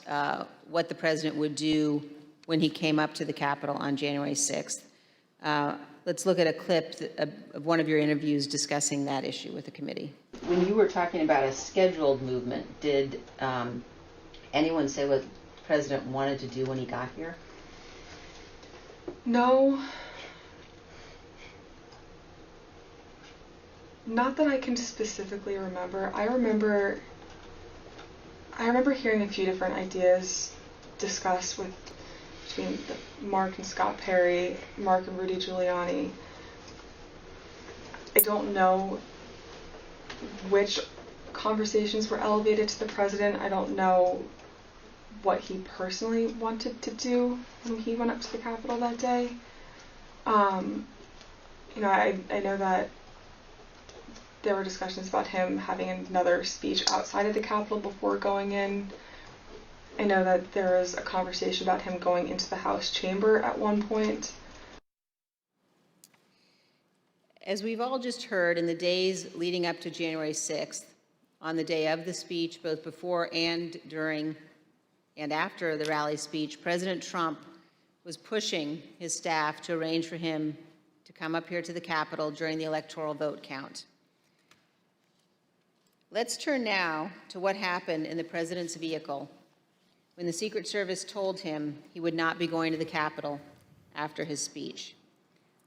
what the president would do when he came up to the Capitol on January 6th. Let's look at a clip of one of your interviews discussing that issue with the committee. When you were talking about a scheduled movement, did anyone say what the president wanted to do when he got here? No. Not that I can specifically remember. I remember hearing a few different ideas discussed between Mark and Scott Perry, Mark and Rudy Giuliani. I don't know which conversations were elevated to the president. I don't know what he personally wanted to do when he went up to the Capitol that day. You know, I know that there were discussions about him having another speech outside of the Capitol before going in. I know that there was a conversation about him going into the House chamber at one point. As we've all just heard, in the days leading up to January 6th, on the day of the speech, both before and during and after the rally speech, President Trump was pushing his staff to arrange for him to come up here to the Capitol during the electoral vote count. Let's turn now to what happened in the president's vehicle when the Secret Service told him he would not be going to the Capitol after his speech.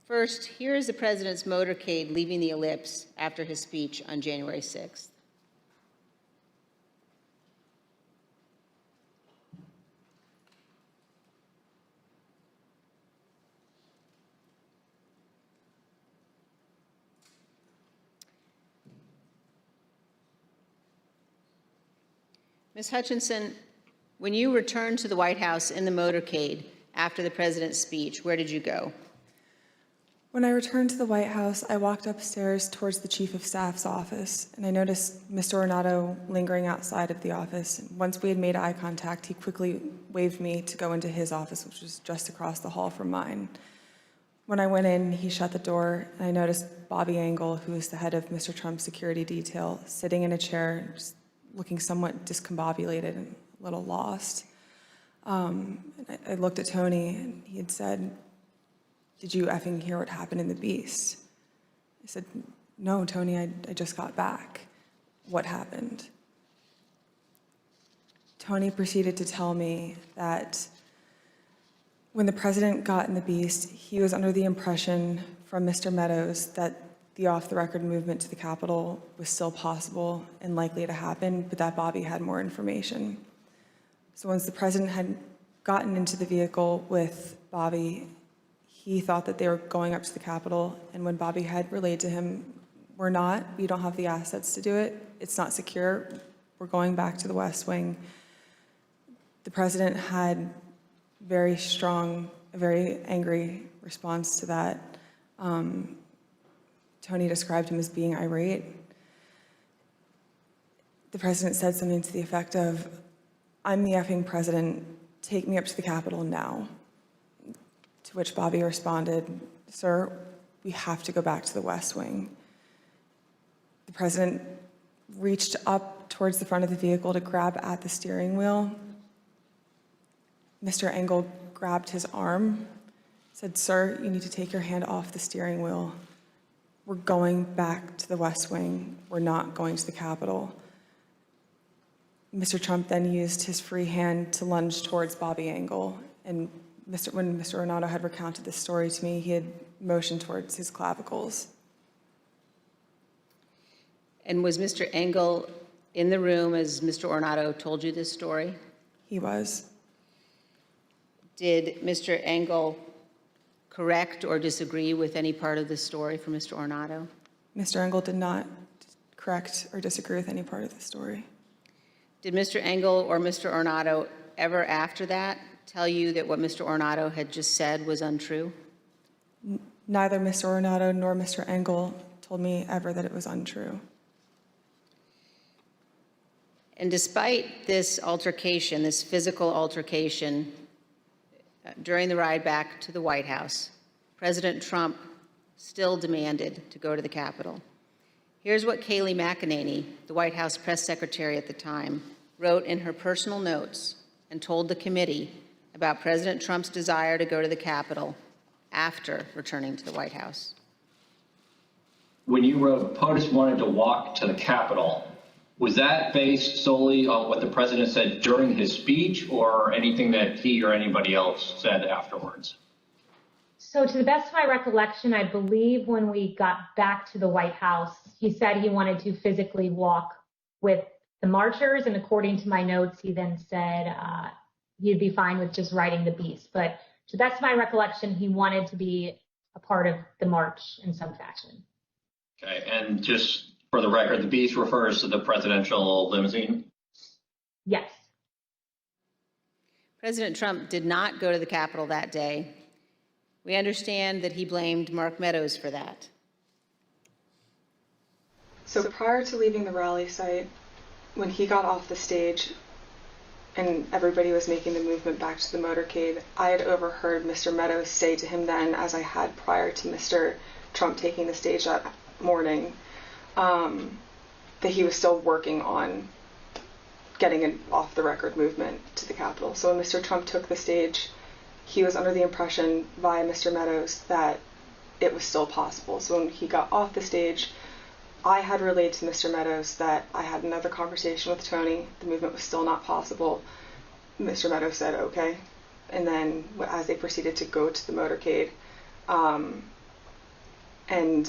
First, here is the president's motorcade leaving the ellipse after his speech on January 6th. Ms. Hutchinson, when you returned to the White House in the motorcade after the president's speech, where did you go? When I returned to the White House, I walked upstairs towards the Chief of Staff's office, and I noticed Mr. Ornato lingering outside of the office. Once we had made eye contact, he quickly waved me to go into his office, which was just across the hall from mine. When I went in, he shut the door, and I noticed Bobby Engel, who is the head of Mr. Trump's security detail, sitting in a chair, just looking somewhat discombobulated and a little lost. I looked at Tony, and he had said, "Did you effing hear what happened in the Beast?" I said, "No, Tony, I just got back. What happened?" Tony proceeded to tell me that when the president got in the Beast, he was under the impression from Mr. Meadows that the off-the-record movement to the Capitol was still possible and likely to happen, but that Bobby had more information. So once the president had gotten into the vehicle with Bobby, he thought that they were going up to the Capitol, and when Bobby had relayed to him, "We're not, we don't have the assets to do it, it's not secure, we're going back to the West Wing," the president had very strong, a very angry response to that. Tony described him as being irate. The president said something to the effect of, "I'm the effing president, take me up to the Capitol now." To which Bobby responded, "Sir, we have to go back to the West Wing." The president reached up towards the front of the vehicle to grab at the steering wheel. Mr. Engel grabbed his arm, said, "Sir, you need to take your hand off the steering wheel. We're going back to the West Wing. We're not going to the Capitol." Mr. Trump then used his free hand to lunge towards Bobby Engel, and when Mr. Ornato had recounted this story to me, he had motioned towards his clavicles. And was Mr. Engel in the room as Mr. Ornato told you this story? He was. Did Mr. Engel correct or disagree with any part of the story from Mr. Ornato? Mr. Engel did not correct or disagree with any part of the story. Did Mr. Engel or Mr. Ornato ever after that tell you that what Mr. Ornato had just said was untrue? Neither Mr. Ornato nor Mr. Engel told me ever that it was untrue. And despite this altercation, this physical altercation, during the ride back to the White House, President Trump still demanded to go to the Capitol. Here's what Kayleigh McEnany, the White House press secretary at the time, wrote in her personal notes and told the committee about President Trump's desire to go to the Capitol after returning to the White House. When you wrote POTUS wanted to walk to the Capitol, was that based solely on what the president said during his speech or anything that he or anybody else said afterwards? So to the best of my recollection, I believe when we got back to the White House, he said he wanted to physically walk with the marchers. And according to my notes, he then said he'd be fine with just riding the Beast. But to the best of my recollection, he wanted to be a part of the march in some fashion. Okay, and just for the record, the Beast refers to the presidential limousine? Yes. President Trump did not go to the Capitol that day. We understand that he blamed Mark Meadows for that. So prior to leaving the rally site, when he got off the stage and everybody was making the movement back to the motorcade, I had overheard Mr. Meadows say to him then, as I had prior to Mr. Trump taking the stage that morning, that he was still working on getting an off-the-record movement to the Capitol. So when Mr. Trump took the stage, he was under the impression via Mr. Meadows that it was still possible. So when he got off the stage, I had relayed to Mr. Meadows that I had another conversation with Tony. The movement was still not possible. Mr. Meadows said, okay. And then as they proceeded to go to the motorcade, and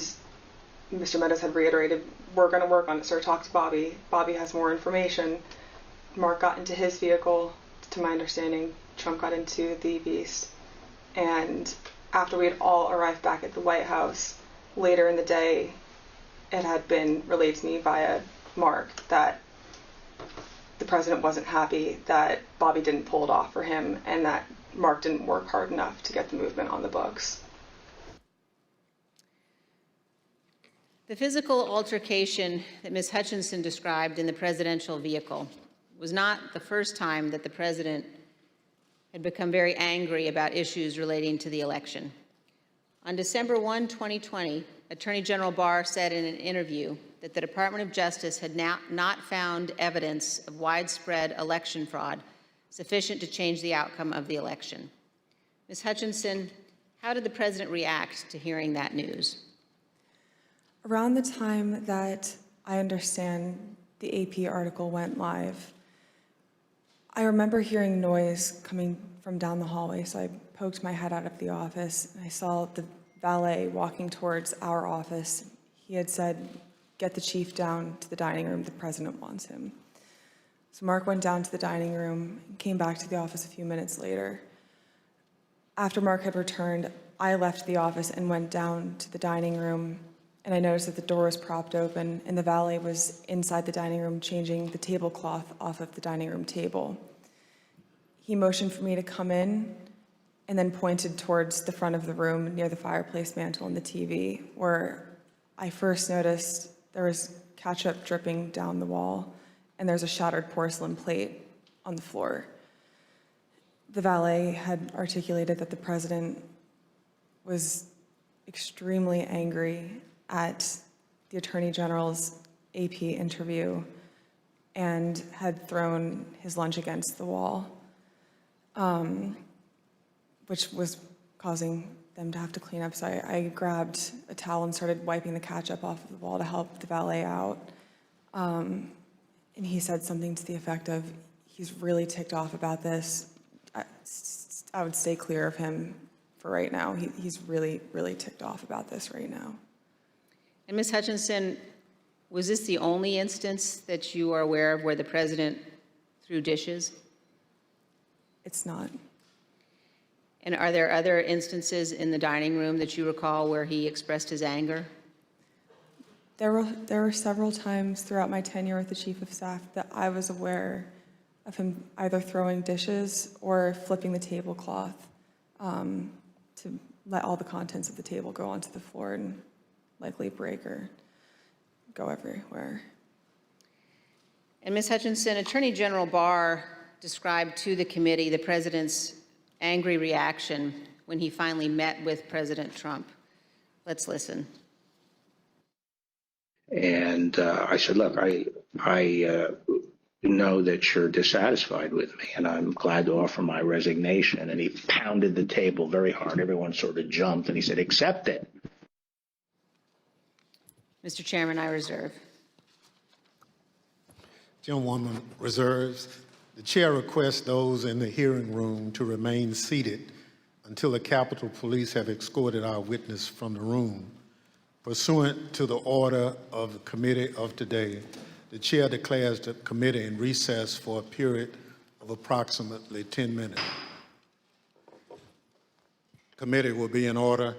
Mr. Meadows had reiterated, we're going to work on it, sir. Talk to Bobby. Bobby has more information. Mark got into his vehicle. To my understanding, Trump got into the Beast. And after we had all arrived back at the White House, later in the day, it had been relayed to me via Mark that the president wasn't happy that Bobby didn't pull it off for him and that Mark didn't work hard enough to get the movement on the books. The physical altercation that Ms. Hutchinson described in the presidential vehicle was not the first time that the president had become very angry about issues relating to the election. On December 1, 2020, Attorney General Barr said in an interview that the Department of Justice had not found evidence of widespread election fraud sufficient to change the outcome of the election. Ms. Hutchinson, how did the president react to hearing that news? Around the time that I understand the AP article went live, I remember hearing noise coming from down the hallway, so I poked my head out of the office, and I saw the valet walking towards our office. He had said, get the chief down to the dining room, the president wants him. So Mark went down to the dining room and came back to the office a few minutes later. After Mark had returned, I left the office and went down to the dining room, and I noticed that the door was propped open and the valet was inside the dining room changing the tablecloth off of the dining room table. He motioned for me to come in and then pointed towards the front of the room near the fireplace mantle and the TV, where I first noticed there was ketchup dripping down the wall and there's a shattered porcelain plate on the floor. The valet had articulated that the president was extremely angry at the Attorney General's AP interview and had thrown his lunch against the wall, which was causing them to have to clean up. So I grabbed a towel and started wiping the ketchup off of the wall to help the valet out. And he said something to the effect of, he's really ticked off about this. I would stay clear of him for right now. He's really, really ticked off about this right now. And Ms. Hutchinson, was this the only instance that you are aware of where the president threw dishes? It's not. And are there other instances in the dining room that you recall where he expressed his anger? There were several times throughout my tenure with the Chief of Staff that I was aware of him either throwing dishes or flipping the tablecloth to let all the contents of the table go onto the floor and likely break or go everywhere. And Ms. Hutchinson, Attorney General Barr described to the committee the president's angry reaction when he finally met with President Trump. Let's listen. And I said, look, I know that you're dissatisfied with me, and I'm glad to offer my resignation. And he pounded the table very hard. Everyone sort of jumped, and he said, accept it. Mr. Chairman, I reserve. Gentlewoman reserves. The chair requests those in the hearing room to remain seated until the Capitol Police have escorted our witness from the room. Pursuant to the order of the committee of today, the chair declares the committee in recess for a period of approximately 10 minutes. Committee will be in order.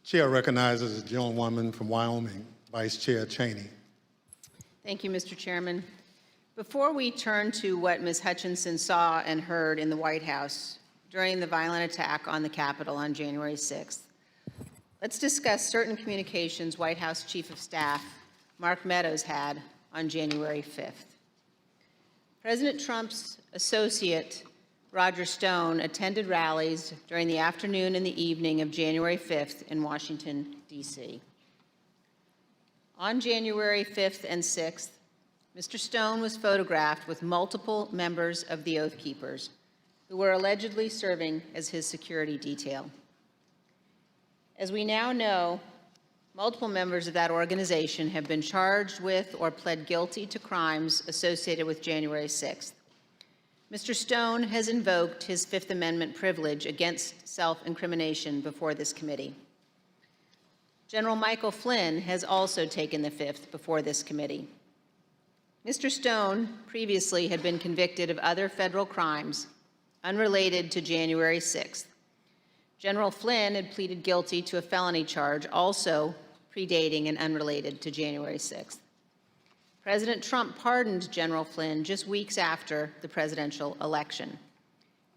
Chair recognizes the gentlewoman from Wyoming, Vice Chair Cheney. Thank you, Mr. Chairman. Before we turn to what Ms. Hutchinson saw and heard in the White House during the violent attack on the Capitol on January 6th. Let's discuss certain communications White House Chief of Staff Mark Meadows had on January 5th. President Trump's associate, Roger Stone, attended rallies during the afternoon and the evening of January 5th in Washington, D.C. On January 5th and 6th, Mr. Stone was photographed with multiple members of the Oathkeepers, who were allegedly serving as his security detail. As we now know, multiple members of that organization have been charged with or pled guilty to crimes associated with January 6th. Mr. Stone has invoked his Fifth Amendment privilege against self-incrimination before this committee. General Michael Flynn has also taken the fifth before this committee. Mr. Stone previously had been convicted of other federal crimes unrelated to January 6th. General Flynn had pleaded guilty to a felony charge also predating and unrelated to January 6th. President Trump pardoned General Flynn just weeks after the presidential election.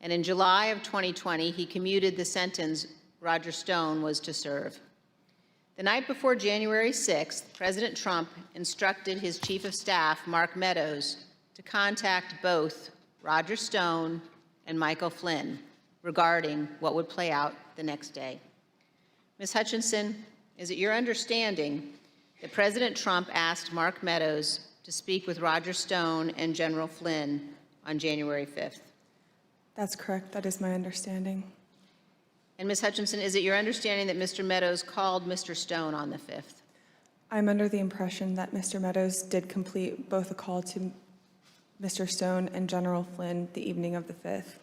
And in July of 2020, he commuted the sentence Roger Stone was to serve. The night before January 6th, President Trump instructed his Chief of Staff, Mark Meadows, to contact both Roger Stone and Michael Flynn regarding what would play out the next day. Ms. Hutchinson, is it your understanding that President Trump asked Mark Meadows to speak with Roger Stone and General Flynn on January 5th? That's correct. That is my understanding. And Ms. Hutchinson, is it your understanding that Mr. Meadows called Mr. Stone on the 5th? I'm under the impression that Mr. Meadows did complete both a call to Mr. Stone and General Flynn the evening of the 5th.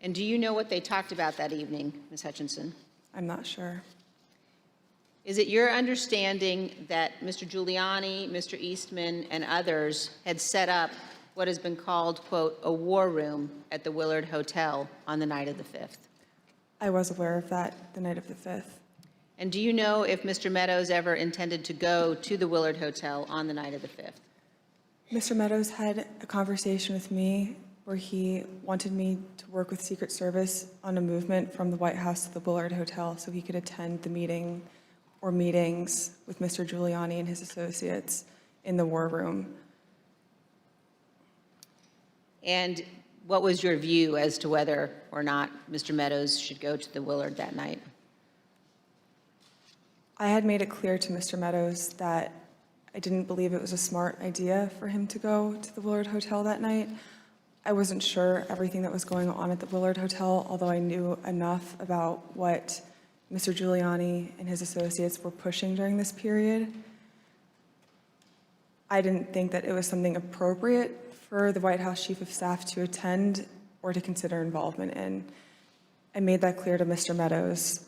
And do you know what they talked about that evening, Ms. Hutchinson? I'm not sure. Is it your understanding that Mr. Giuliani, Mr. Eastman, and others had set up what has been called, quote, a war room at the Willard Hotel on the night of the 5th? I was aware of that the night of the 5th. And do you know if Mr. Meadows ever intended to go to the Willard Hotel on the night of the 5th? Mr. Meadows had a conversation with me where he wanted me to work with Secret Service on a movement from the White House to the Willard Hotel so he could attend the meeting or meetings with Mr. Giuliani and his associates in the war room. And what was your view as to whether or not Mr. Meadows should go to the Willard that night? I had made it clear to Mr. Meadows that I didn't believe it was a smart idea for him to go to the Willard Hotel that night. I wasn't sure everything that was going on at the Willard Hotel, although I knew enough about what Mr. Giuliani and his associates were pushing during this period. I didn't think that it was something appropriate for the White House Chief of Staff to attend or to consider involvement in. I made that clear to Mr. Meadows.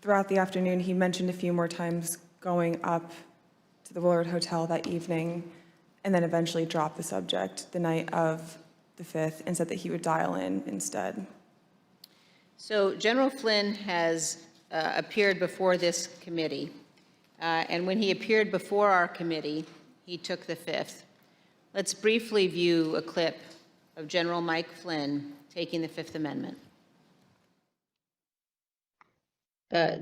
Throughout the afternoon, he mentioned a few more times going up to the Willard Hotel that evening, and then eventually dropped the subject the night of the 5th and said that he would dial in instead. So General Flynn has appeared before this committee, and when he appeared before our committee, he took the 5th. Let's briefly view a clip of General Mike Flynn taking the Fifth Amendment.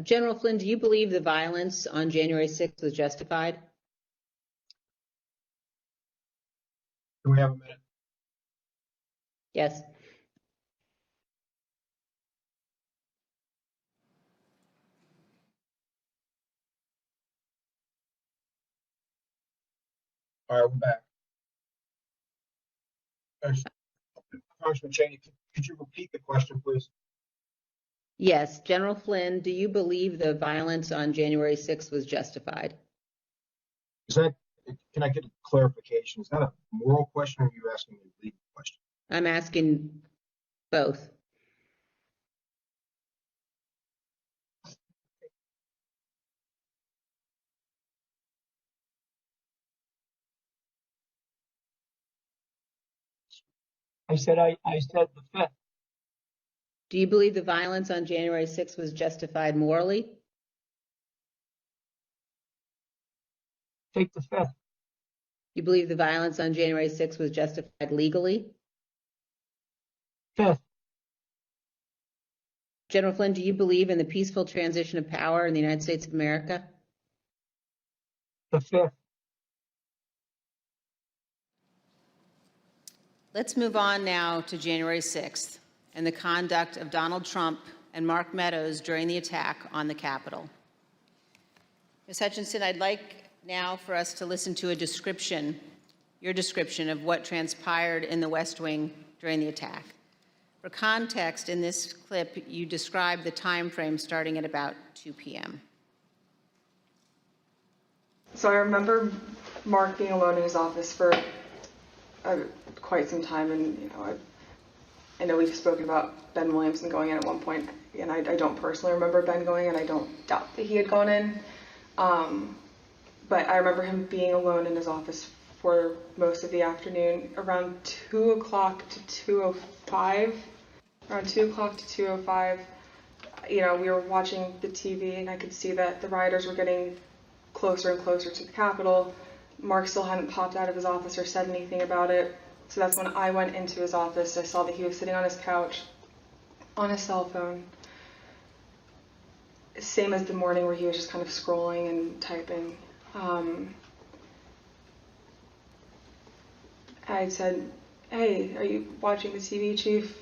General Flynn, do you believe the violence on January 6th was justified? Do we have a minute? Yes. All right, we're back. Congressman Cheney, could you repeat the question, please? Yes. General Flynn, do you believe the violence on January 6th was justified? Can I get a clarification? Is that a moral question or are you asking me a legal question? I'm asking both. I said the 5th. Do you believe the violence on January 6th was justified morally? Take the 5th. You believe the violence on January 6th was justified legally? Fifth. General Flynn, do you believe in the peaceful transition of power in the United States of America? The fifth. Let's move on now to January 6th and the conduct of Donald Trump and Mark Meadows during the attack on the Capitol. Ms. Hutchinson, I'd like now for us to listen to a description, your description of what transpired in the West Wing during the attack. For context, in this clip, you describe the time frame starting at about 2 p.m. So I remember Mark being alone in his office for quite some time, and I know we've spoken about Ben Williamson going in at one point, and I don't personally remember Ben going in. I don't doubt that he had gone in, but I remember him being alone in his office for most of the afternoon, around 2 o'clock to 2:05. Around 2 o'clock to 2:05, we were watching the TV, and I could see that the rioters were getting closer and closer to the Capitol. Mark still hadn't popped out of his office or said anything about it. So that's when I went into his office. I saw that he was sitting on his couch on his cell phone. Same as the morning where he was just kind of scrolling and typing. I said, "Hey, are you watching the TV, Chief?"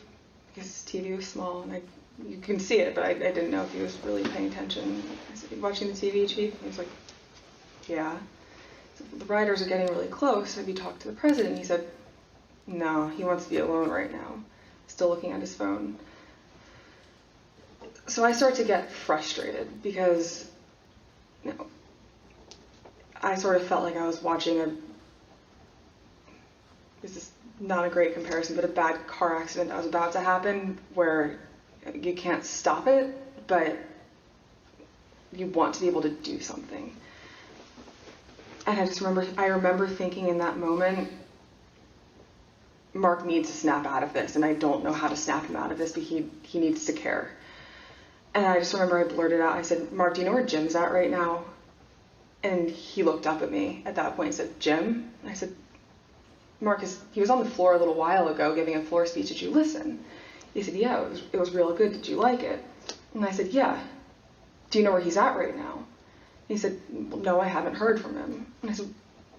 Because his TV was small, and you can see it, but I didn't know if he was really paying attention. I said, "You watching the TV, Chief?" And he was like, "Yeah." So, the rioters are getting really close. Have you talked to the president? He said, "No, he wants to be alone right now." Still looking at his phone. So I start to get frustrated because I sort of felt like I was watching this is not a great comparison, but a bad car accident that was about to happen where you can't stop it, but you want to be able to do something. And I remember thinking in that moment, Mark needs to snap out of this, and I don't know how to snap him out of this, but he needs to care. And I just remember I blurted out, I said, "Mark, do you know where Jim's at right now?" And he looked up at me at that point and said, "Jim?" And I said, "Mark, he was on the floor a little while ago giving a floor speech. Did you listen?" He said, "Yeah, it was real good. Did you like it?" And I said, "Yeah. Do you know where he's at right now?" He said, "Well, no, I haven't heard from him." And I said,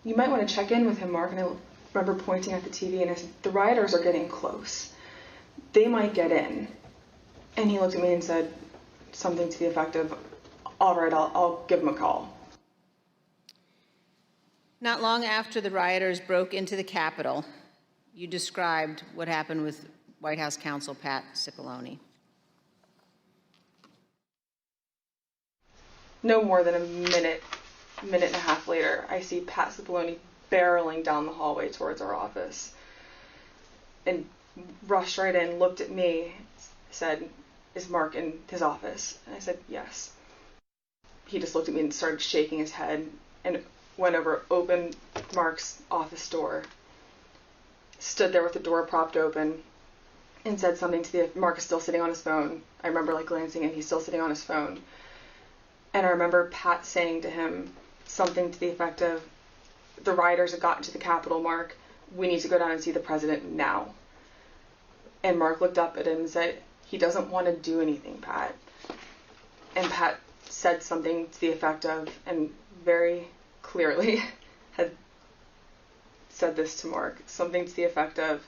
"You might want to check in with him, Mark." And I remember pointing at the TV and I said, "The rioters are getting close. They might get in." And he looked at me and said something to the effect of, "All right, I'll give him a call." Not long after the rioters broke into the Capitol, you described what happened with White House counsel Pat Cipollone. No more than a minute and a half later, I see Pat Cipollone barreling down the hallway towards our office and rushed right in, looked at me, said, "Is Mark in his office?" And I said, "Yes." He just looked at me and started shaking his head and went over, opened Mark's office door, stood there with the door propped open, and said something to Mark is still sitting on his phone. I remember glancing and he's still sitting on his phone. And I remember Pat saying to him something to the effect of, "The rioters have gotten to the Capitol, Mark. We need to go down and see the president now." And Mark looked up at him and said, "He doesn't want to do anything, Pat." And Pat said something to the effect of, and very clearly had said this to Mark, something to the effect of,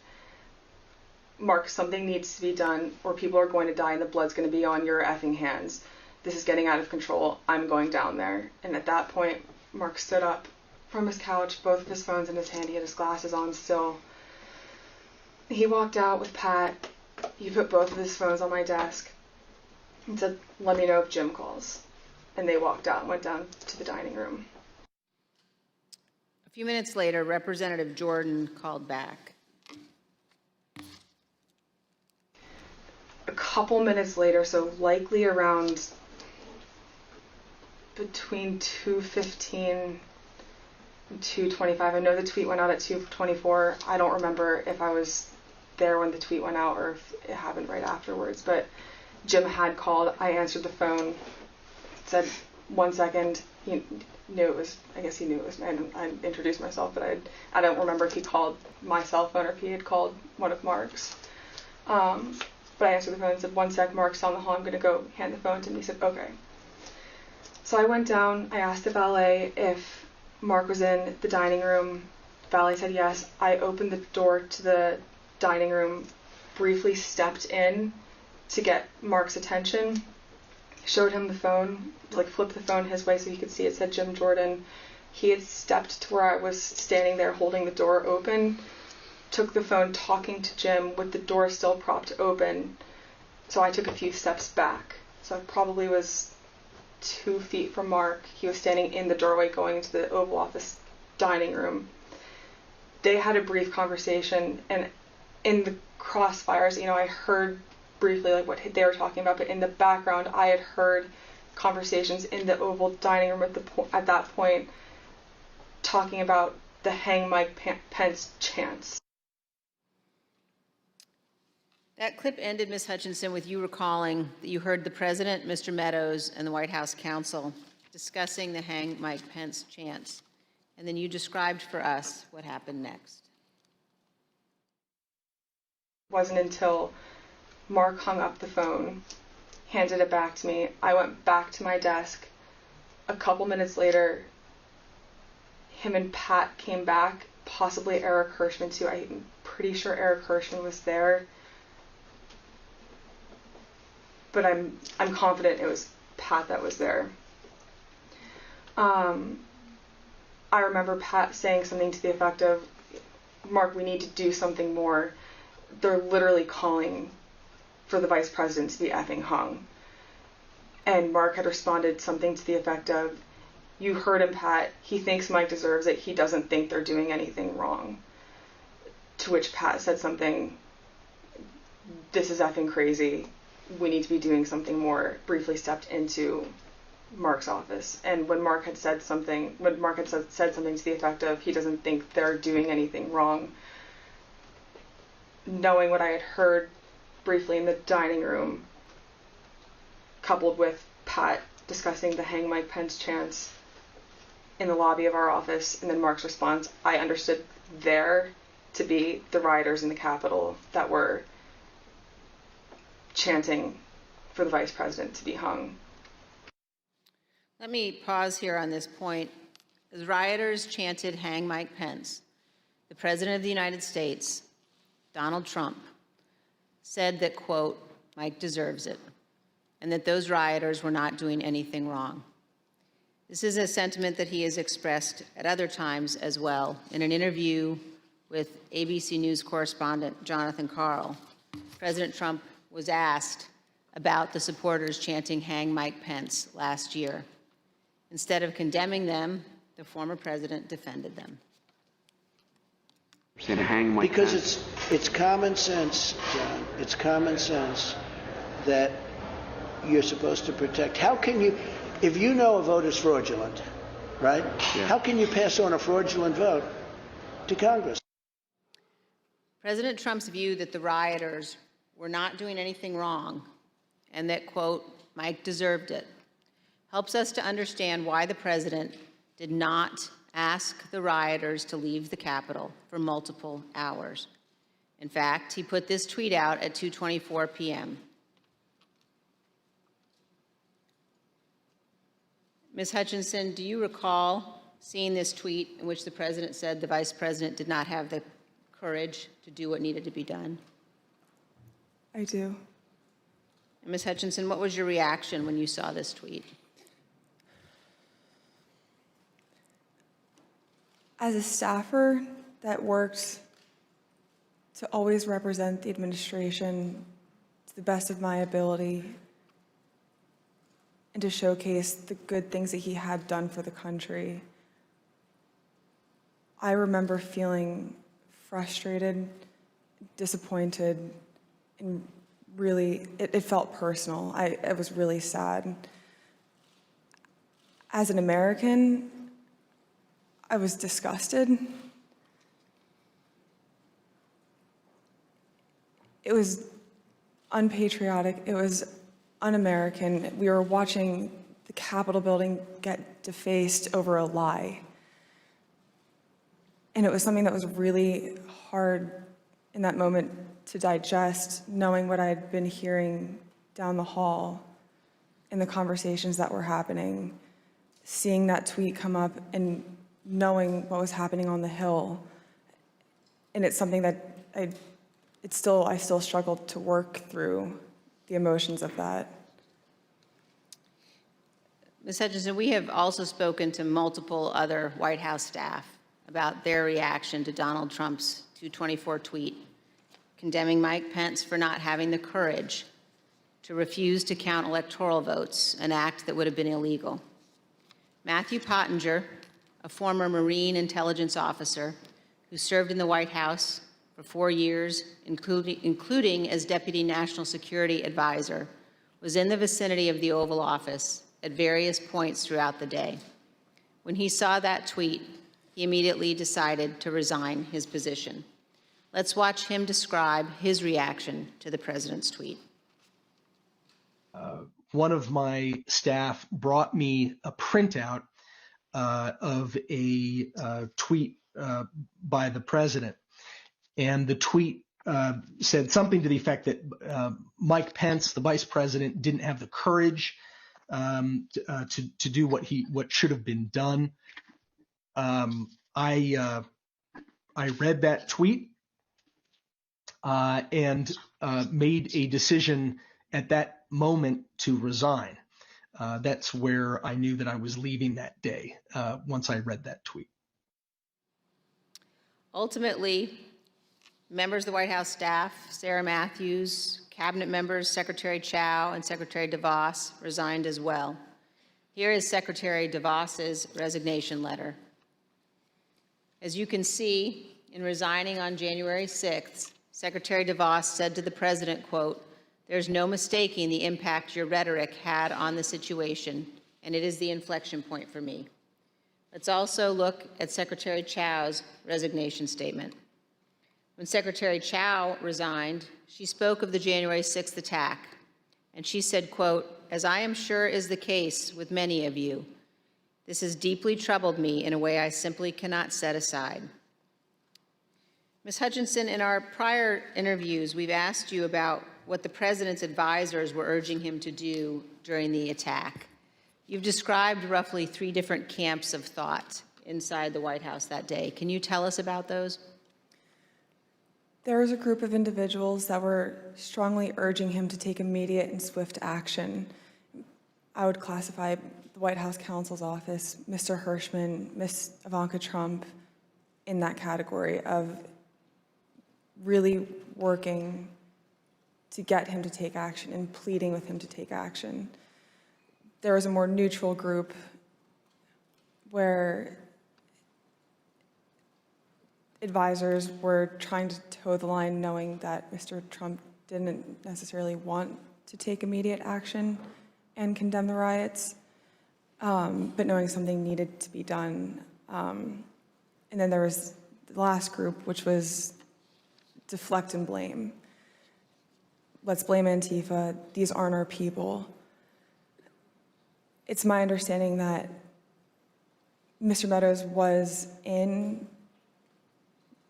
"Mark, something needs to be done or people are going to die and the blood's going to be on your effing hands. This is getting out of control. I'm going down there." And at that point, Mark stood up from his couch, both of his phones in his hand. He had his glasses on still. He walked out with Pat. He put both of his phones on my desk and said, "Let me know if Jim calls." And they walked out and went down to the dining room. A few minutes later, Representative Jordan called back. A couple minutes later, so likely around between 2:15 and 2:25. I know the tweet went out at 2:24. I don't remember if I was there when the tweet went out or if it happened right afterwards, but Jim had called. I answered the phone, said, "1 second. He knew it was, I guess he knew it was me. I introduced myself, but I don't remember if he called my cell phone or if he had called one of Mark's. But I answered the phone and said, "1 sec, Mark's on the hall, I'm going to go hand the phone to him." He said, "Okay." So I went down, I asked the valet if Mark was in the dining room. The valet said yes. I opened the door to the dining room, briefly stepped in to get Mark's attention, showed him the phone, like flipped the phone his way so he could see it said Jim Jordan. He had stepped to where I was standing there holding the door open, took the phone talking to Jim with the door still propped open. So I took a few steps back. So I probably was 2 feet from Mark. He was standing in the doorway going into the Oval Office dining room. They had a brief conversation, and in the crossfires, I heard briefly like what they were talking about, but in the background I had heard conversations in the Oval dining room at that point talking about the hang Mike Pence chants. That clip ended, Ms. Hutchinson, with you recalling that you heard the President, Mr. Meadows, and the White House counsel discussing the hang Mike Pence chants. And then you described for us what happened next. It wasn't until Mark hung up the phone, handed it back to me. I went back to my desk. A couple minutes later, him and Pat came back, possibly Eric Hirschman too. I'm pretty sure Eric Hirschman was there. But I'm confident it was Pat that was there. I remember Pat saying something to the effect of, "Mark, we need to do something more. They're literally calling for the vice president to be effing hung." And Mark had responded something to the effect of, "You heard him, Pat. He thinks Mike deserves it. He doesn't think they're doing anything wrong." To which Pat said something, "This is effing crazy. We need to be doing something more," briefly stepped into Mark's office. And when Mark had said something to the effect of, "He doesn't think they're doing anything wrong," knowing what I had heard briefly in the dining room, coupled with Pat discussing the hang Mike Pence chants in the lobby of our office, and then Mark's response, I understood there to be the rioters in the Capitol that were chanting for the vice president to be hung. Let me pause here on this point. As rioters chanted hang Mike Pence, the President of the United States, Donald Trump, said that, quote, "Mike deserves it," and that those rioters were not doing anything wrong. This is a sentiment that he has expressed at other times as well. In an interview with ABC News correspondent Jonathan Karl, President Trump was asked about the supporters chanting hang Mike Pence last year. Instead of condemning them, the former president defended them. Because it's common sense, John. It's common sense that you're supposed to protect. How can you, if you know a vote is fraudulent, right? Yeah. How can you pass on a fraudulent vote to Congress? President Trump's view that the rioters were not doing anything wrong and that, quote, Mike deserved it, helps us to understand why the president did not ask the rioters to leave the Capitol for multiple hours. In fact, he put this tweet out at 2:24 p.m. Ms. Hutchinson, do you recall seeing this tweet in which the president said the vice president did not have the courage to do what needed to be done? I do. And Ms. Hutchinson, what was your reaction when you saw this tweet? As a staffer that worked to always represent the administration to the best of my ability and to showcase the good things that he had done for the country, I remember feeling frustrated, disappointed, and really, it felt personal. I was really sad. As an American, I was disgusted. It was unpatriotic. It was un-American. We were watching the Capitol building get defaced over a lie. And it was something that was really hard in that moment to digest, knowing what I had been hearing down the hall in the conversations that were happening, seeing that tweet come up and knowing what was happening on the Hill. And it's something that I still struggled to work through the emotions of that. Ms. Hutchinson, we have also spoken to multiple other White House staff about their reaction to Donald Trump's 224 tweet, condemning Mike Pence for not having the courage to refuse to count electoral votes, an act that would have been illegal. Matthew Pottinger, a former Marine intelligence officer who served in the White House for 4 years, including as Deputy National Security Advisor, was in the vicinity of the Oval Office at various points throughout the day. When he saw that tweet, he immediately decided to resign his position. Let's watch him describe his reaction to the president's tweet. One of my staff brought me a printout of a tweet by the president. And the tweet said something to the effect that Mike Pence, the vice president, didn't have the courage to do what should have been done. I read that tweet and made a decision at that moment to resign. That's where I knew that I was leaving that day once I read that tweet. Ultimately, members of the White House staff, Sarah Matthews, cabinet members Secretary Chao and Secretary DeVos resigned as well. Here is Secretary DeVos's resignation letter. As you can see, in resigning on January 6th, Secretary DeVos said to the president, quote, "There's no mistaking the impact your rhetoric had on the situation, and it is the inflection point for me." Let's also look at Secretary Chao's resignation statement. When Secretary Chao resigned, she spoke of the January 6th attack, and she said, quote, "As I am sure is the case with many of you, this has deeply troubled me in a way I simply cannot set aside." Ms. Hutchinson, in our prior interviews, we've asked you about what the president's advisors were urging him to do during the attack. You've described roughly 3 different camps of thought inside the White House that day. Can you tell us about those? There was a group of individuals that were strongly urging him to take immediate and swift action. I would classify the White House counsel's office, Mr. Hirschman, Ms. Ivanka Trump, in that category of really working to get him to take action and pleading with him to take action. There was a more neutral group where advisors were trying to toe the line, knowing that Mr. Trump didn't necessarily want to take immediate action and condemn the riots, but knowing something needed to be done. And then there was the last group, which was deflect and blame. Let's blame Antifa. These aren't our people. It's my understanding that Mr. Meadows was in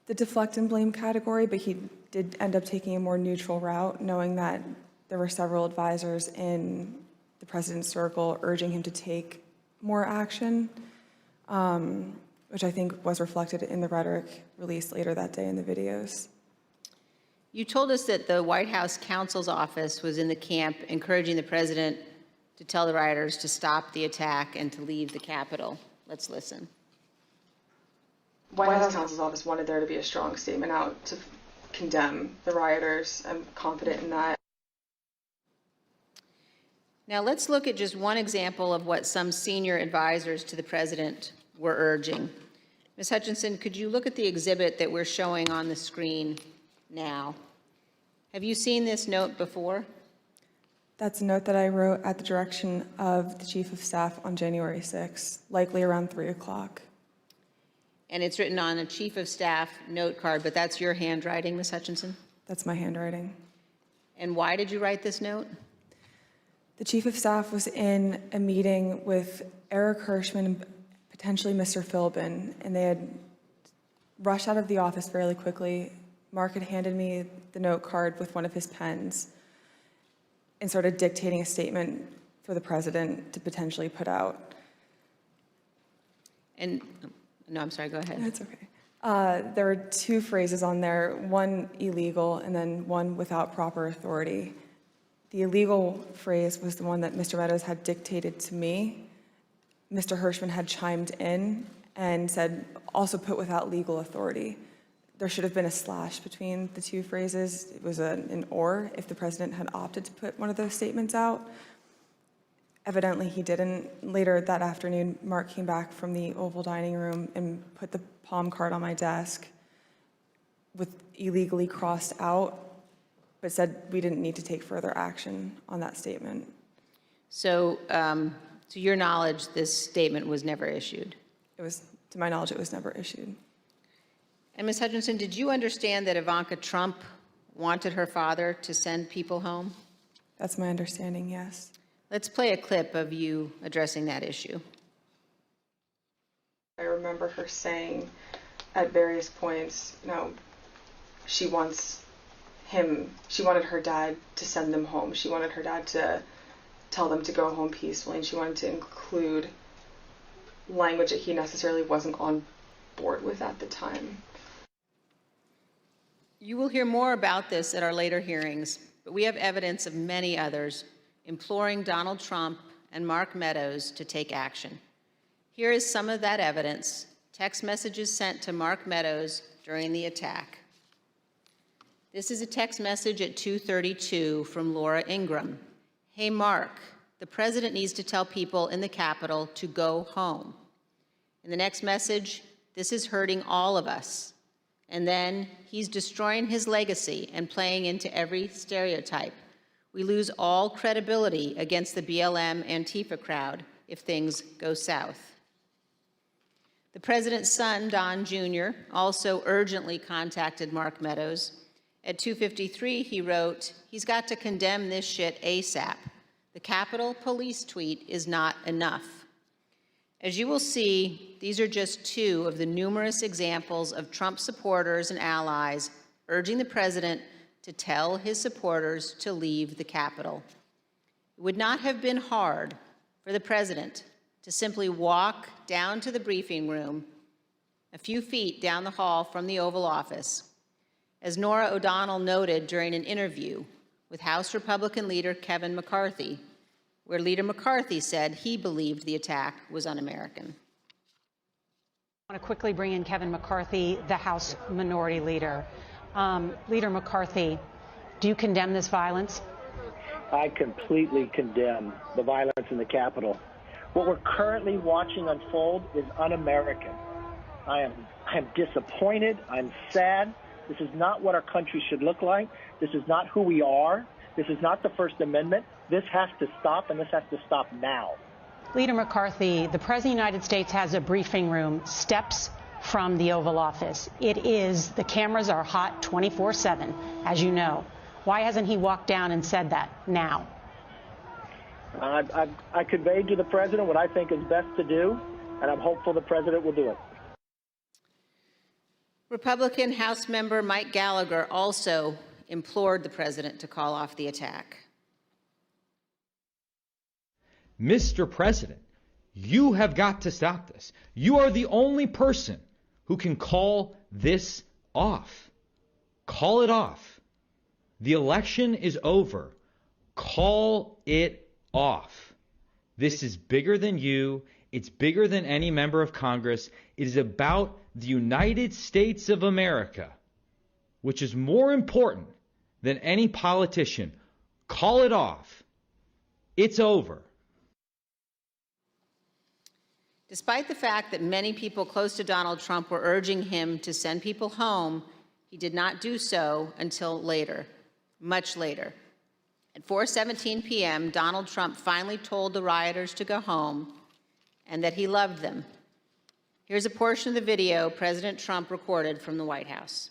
the deflect and blame category, but he did end up taking a more neutral route, knowing that there were several advisors in the president's circle urging him to take more action, which I think was reflected in the rhetoric released later that day in the videos. You told us that the White House counsel's office was in the camp encouraging the president to tell the rioters to stop the attack and to leave the Capitol. Let's listen. White House counsel's office wanted there to be a strong statement out to condemn the rioters. I'm confident in that. Now let's look at just one example of what some senior advisors to the president were urging. Ms. Hutchinson, could you look at the exhibit that we're showing on the screen now? Have you seen this note before? That's a note that I wrote at the direction of the Chief of Staff on January 6th, likely around 3 o'clock. And it's written on a Chief of Staff note card, but that's your handwriting, Ms. Hutchinson? That's my handwriting. And why did you write this note? The Chief of Staff was in a meeting with Eric Hirschman and potentially Mr. Philbin, and they had rushed out of the office fairly quickly Mark had handed me the note card with one of his pens and started dictating a statement for the president to potentially put out. And, no, I'm sorry, go ahead. That's okay. There were two phrases on there, one illegal and then one without proper authority. The illegal phrase was the one that Mr. Meadows had dictated to me. Mr. Hirschman had chimed in and said, also put without legal authority. There should have been a slash between the two phrases. It was an or if the president had opted to put one of those statements out. Evidently he didn't. Later that afternoon, Mark came back from the Oval Dining Room and put the palm card on my desk with illegally crossed out, but said we didn't need to take further action on that statement. So, to your knowledge, this statement was never issued? It was, to my knowledge, it was never issued. And Ms. Hutchinson, did you understand that Ivanka Trump wanted her father to send people home? That's my understanding, yes. Let's play a clip of you addressing that issue. I remember her saying at various points, you know, she wanted her dad to send them home. She wanted her dad to tell them to go home peacefully, and she wanted to include language that he necessarily wasn't on board with at the time. You will hear more about this at our later hearings, but we have evidence of many others imploring Donald Trump and Mark Meadows to take action. Here is some of that evidence, text messages sent to Mark Meadows during the attack. This is a text message at 2:32 from Laura Ingram. Hey, Mark, the president needs to tell people in the Capitol to go home. In the next message, this is hurting all of us. And then he's destroying his legacy and playing into every stereotype. We lose all credibility against the BLM Antifa crowd if things go south. The president's son, Don Jr., also urgently contacted Mark Meadows. At 2:53, he wrote, he's got to condemn this shit ASAP. The Capitol Police tweet is not enough. As you will see, these are just two of the numerous examples of Trump supporters and allies urging the president to tell his supporters to leave the Capitol. It would not have been hard for the president to simply walk down to the briefing room a few feet down the hall from the Oval Office. As Norah O'Donnell noted during an interview with House Republican leader Kevin McCarthy, where Leader McCarthy said he believed the attack was un-American. I want to quickly bring in Kevin McCarthy, the House Minority Leader. Leader McCarthy, do you condemn this violence? I completely condemn the violence in the Capitol. What we're currently watching unfold is un-American. I am disappointed. I'm sad. This is not what our country should look like. This is not who we are. This is not the First Amendment. This has to stop, and this has to stop now. Leader McCarthy, the President of the United States has a briefing room steps from the Oval Office. The cameras are hot 24/7, as you know. Why hasn't he walked down and said that now? I conveyed to the president what I think is best to do, and I'm hopeful the president will do it. Republican House member Mike Gallagher also implored the president to call off the attack. Mr. President, you have got to stop this. You are the only person who can call this off. Call it off. The election is over. Call it off. This is bigger than you. It's bigger than any member of Congress. It is about the United States of America, which is more important than any politician. Call it off. It's over. Despite the fact that many people close to Donald Trump were urging him to send people home, he did not do so until later, much later. At 4:17 p.m., Donald Trump finally told the rioters to go home and that he loved them. Here's a portion of the video President Trump recorded from the White House.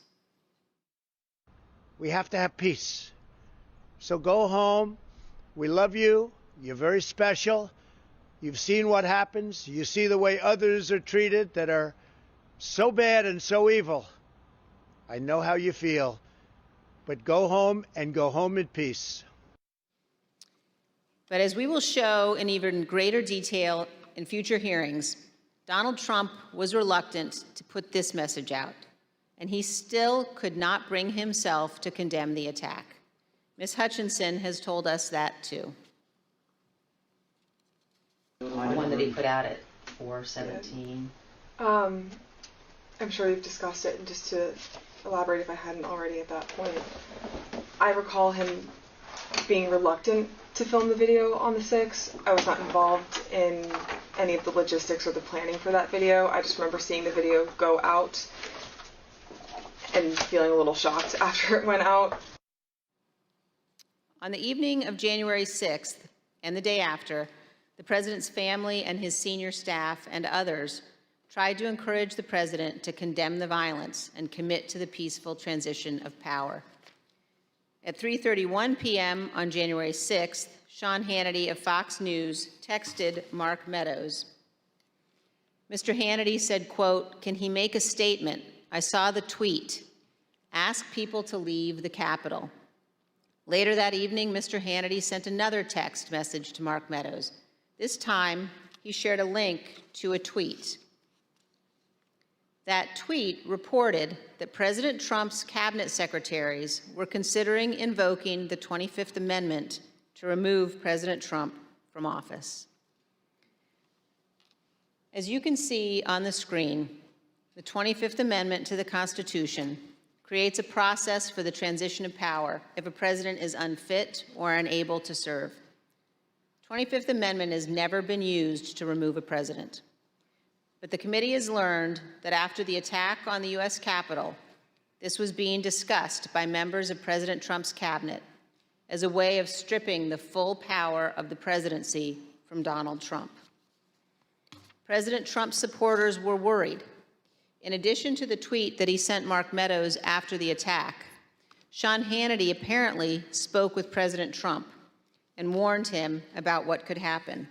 We have to have peace. So go home. We love you. You're very special. You've seen what happens. You see the way others are treated that are so bad and so evil. I know how you feel, but go home and go home in peace. But as we will show in even greater detail in future hearings, Donald Trump was reluctant to put this message out, and he still could not bring himself to condemn the attack. Ms. Hutchinson has told us that too. The one that he put out at 4:17. I'm sure you've discussed it, and just to elaborate if I hadn't already at that point, I recall him being reluctant to film the video on the 6th. I was not involved in any of the logistics or the planning for that video. I just remember seeing the video go out and feeling a little shocked after it went out. On the evening of January 6th and the day after, the president's family and his senior staff and others tried to encourage the president to condemn the violence and commit to the peaceful transition of power. At 3:31 p.m. on January 6th, Sean Hannity of Fox News texted Mark Meadows. Mr. Hannity said, quote, "Can he make a statement? I saw the tweet. Ask people to leave the Capitol." Later that evening, Mr. Hannity sent another text message to Mark Meadows. This time, he shared a link to a tweet. That tweet reported that President Trump's cabinet secretaries were considering invoking the 25th Amendment to remove President Trump from office. As you can see on the screen, the 25th Amendment to the Constitution creates a process for the transition of power if a president is unfit or unable to serve. The 25th Amendment has never been used to remove a president. But the committee has learned that after the attack on the U.S. Capitol, this was being discussed by members of President Trump's cabinet as a way of stripping the full power of the presidency from Donald Trump. President Trump's supporters were worried. In addition to the tweet that he sent Mark Meadows after the attack, Sean Hannity apparently spoke with President Trump and warned him about what could happen.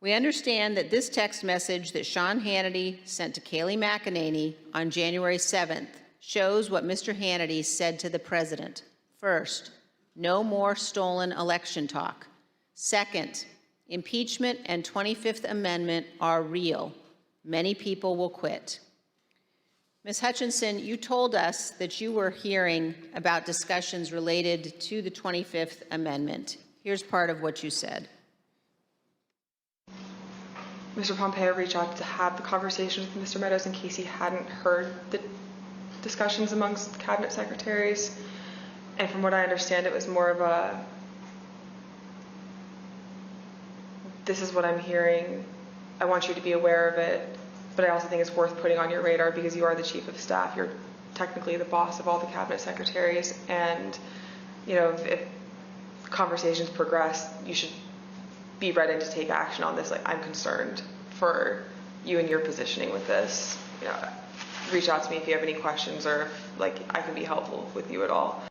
We understand that this text message that Sean Hannity sent to Kayleigh McEnany on January 7th shows what Mr. Hannity said to the president. First, no more stolen election talk. Second, impeachment and 25th Amendment are real. Many people will quit. Ms. Hutchinson, you told us that you were hearing about discussions related to the 25th Amendment. Here's part of what you said. Mr. Pompeo reached out to have the conversation with Mr. Meadows in case he hadn't heard the discussions amongst cabinet secretaries. And from what I understand, it was more of a, this is what I'm hearing, I want you to be aware of it, but I also think it's worth putting on your radar because you are the chief of staff. You're technically the boss of all the cabinet secretaries, and you know, if conversations progress, you should be ready to take action on this. Like, I'm concerned for you and your positioning with this. You know, reach out to me if you have any questions or if, like, I can be helpful with you at all.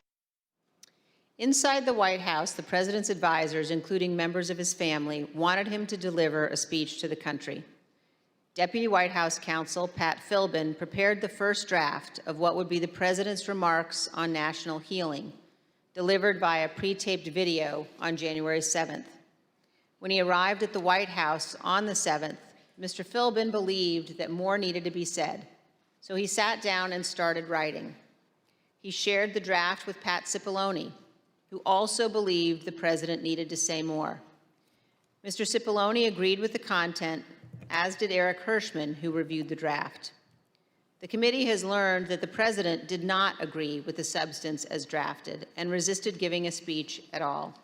Inside the White House, the president's advisors, including members of his family, wanted him to deliver a speech to the country. Deputy White House counsel Pat Philbin prepared the first draft of what would be the president's remarks on national healing, delivered via pre-taped video on January 7th. When he arrived at the White House on the 7th, Mr. Philbin believed that more needed to be said, so he sat down and started writing. He shared the draft with Pat Cipollone, who also believed the president needed to say more. Mr. Cipollone agreed with the content, as did Eric Hirschman, who reviewed the draft. The committee has learned that the president did not agree with the substance as drafted and resisted giving a speech at all.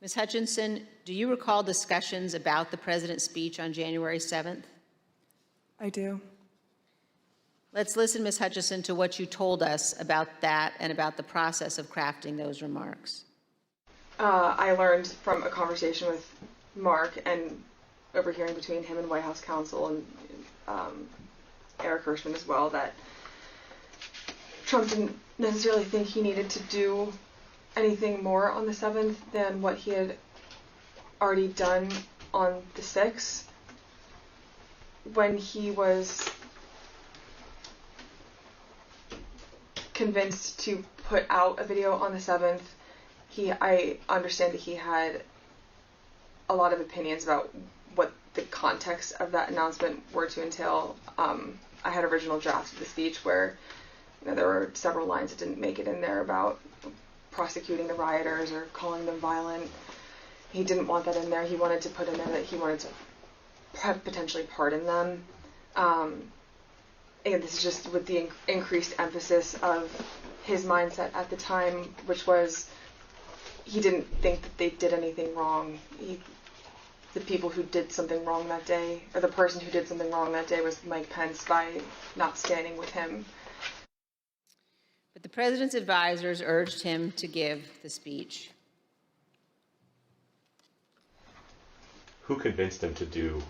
Ms. Hutchinson, do you recall discussions about the president's speech on January 7th? I do. Let's listen, Ms. Hutchinson, to what you told us about that and about the process of crafting those remarks. I learned from a conversation with Mark and overhearing between him and White House counsel and Eric Hirschman as well that Trump didn't necessarily think he needed to do anything more on the 7th than what he had already done on the 6th. When he was convinced to put out a video on the 7th. I understand that he had a lot of opinions about what the context of that announcement were to entail. I had original drafts of the speech where there were several lines that didn't make it in there about prosecuting the rioters or calling them violent. He didn't want that in there. He wanted to put in there that he wanted to potentially pardon them. And this is just with the increased emphasis of his mindset at the time, which was he didn't think that they did anything wrong. The people who did something wrong that day, or the person who did something wrong that day, was Mike Pence by not standing with him. But the president's advisors urged him to give the speech. Who convinced him to do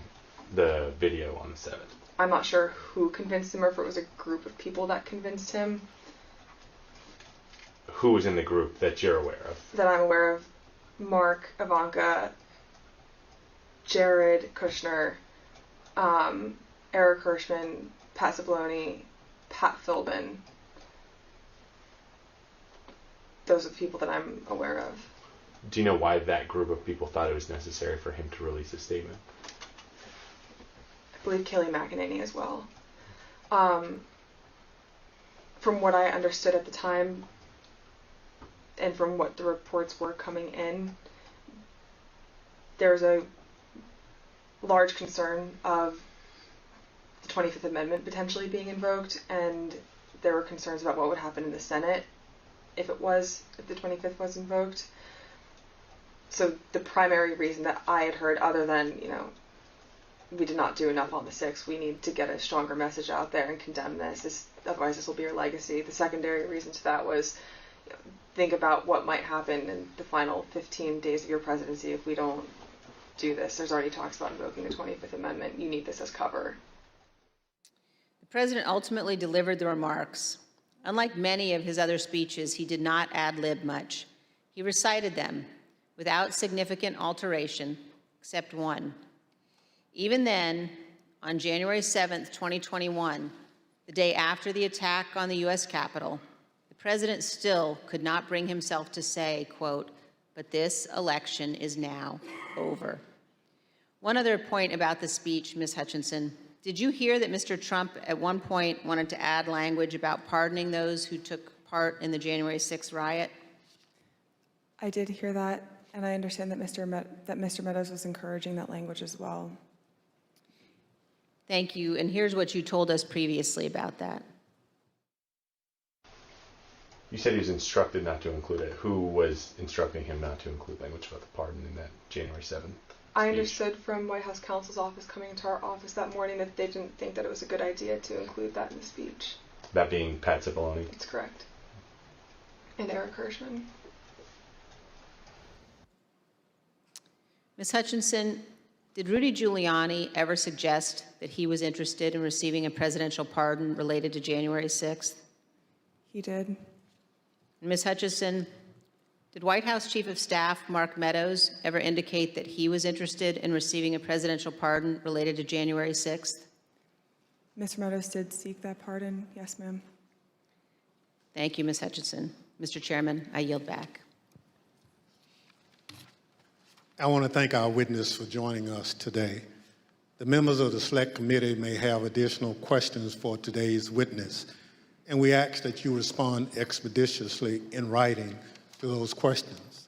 the video on the 7th? I'm not sure who convinced him or if it was a group of people that convinced him. Who was in the group that you're aware of? That I'm aware of: Mark, Ivanka, Jared Kushner, Eric Hirschman, Pat Cipollone, Pat Philbin. Those are the people that I'm aware of. Do you know why that group of people thought it was necessary for him to release a statement? I believe Kayleigh McEnany as well. From what I understood at the time, and from what the reports were coming in, there's a large concern of the 25th Amendment potentially being invoked, and there were concerns about what would happen in the Senate if the 25th was invoked. So the primary reason that I had heard, other than, we did not do enough on the 6th, we need to get a stronger message out there and condemn this, otherwise this will be your legacy. The secondary reason to that was, think about what might happen in the final 15 days of your presidency if we don't do this. There's already talks about invoking the 25th Amendment. You need this as cover. The president ultimately delivered the remarks. Unlike many of his other speeches, he did not ad-lib much. He recited them without significant alteration, except one. Even then, on January 7th, 2021, the day after the attack on the U.S. Capitol, the president still could not bring himself to say, quote, "But this election is now over." One other point about the speech, Ms. Hutchinson. Did you hear that Mr. Trump at one point wanted to add language about pardoning those who took part in the January 6th riot? I did hear that, and I understand that Mr. Meadows was encouraging that language as well. Thank you, and here's what you told us previously about that. You said he was instructed not to include it. Who was instructing him not to include language about the pardon in that January 7th speech? I understood from White House counsel's office coming into our office that morning that they didn't think that it was a good idea to include that in the speech. That being Pat Cipollone? That's correct. And Eric Hirschman. Ms. Hutchinson, did Rudy Giuliani ever suggest that he was interested in receiving a presidential pardon related to January 6th? He did. Ms. Hutchinson, did White House Chief of Staff Mark Meadows ever indicate that he was interested in receiving a presidential pardon related to January 6th? Mr. Meadows did seek that pardon. Yes, ma'am. Thank you, Ms. Hutchinson. Mr. Chairman, I yield back. I want to thank our witness for joining us today. The members of the Select Committee may have additional questions for today's witness, and we ask that you respond expeditiously in writing to those questions.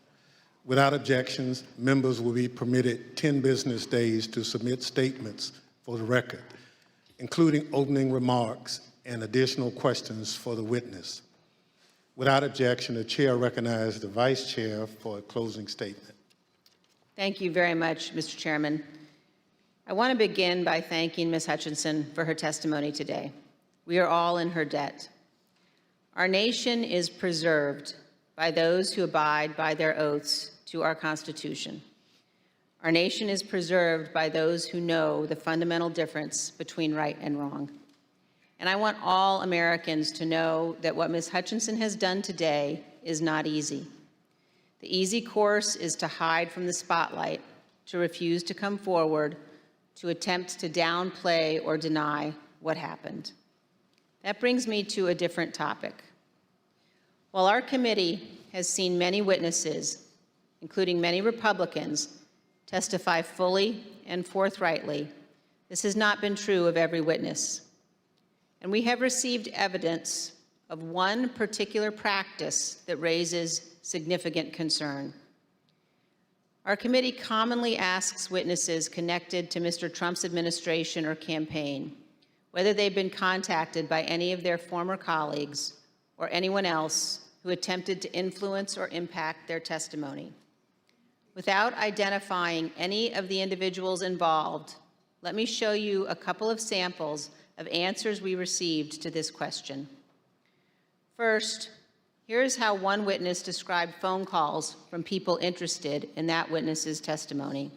Without objections, members will be permitted 10 business days to submit statements for the record, including opening remarks and additional questions for the witness. Without objection, the chair recognizes the vice chair for a closing statement. Thank you very much, Mr. Chairman. I want to begin by thanking Ms. Hutchinson for her testimony today. We are all in her debt. Our nation is preserved by those who abide by their oaths to our Constitution. Our nation is preserved by those who know the fundamental difference between right and wrong. And I want all Americans to know that what Ms. Hutchinson has done today is not easy. The easy course is to hide from the spotlight, to refuse to come forward, to attempt to downplay or deny what happened. That brings me to a different topic. While our committee has seen many witnesses, including many Republicans, testify fully and forthrightly, this has not been true of every witness. And we have received evidence of one particular practice that raises significant concern. Our committee commonly asks witnesses connected to Mr. Trump's administration or campaign whether they've been contacted by any of their former colleagues or anyone else who attempted to influence or impact their testimony. Without identifying any of the individuals involved, let me show you a couple of samples of answers we received to this question. First, here's how one witness described phone calls from people interested in that witness's testimony.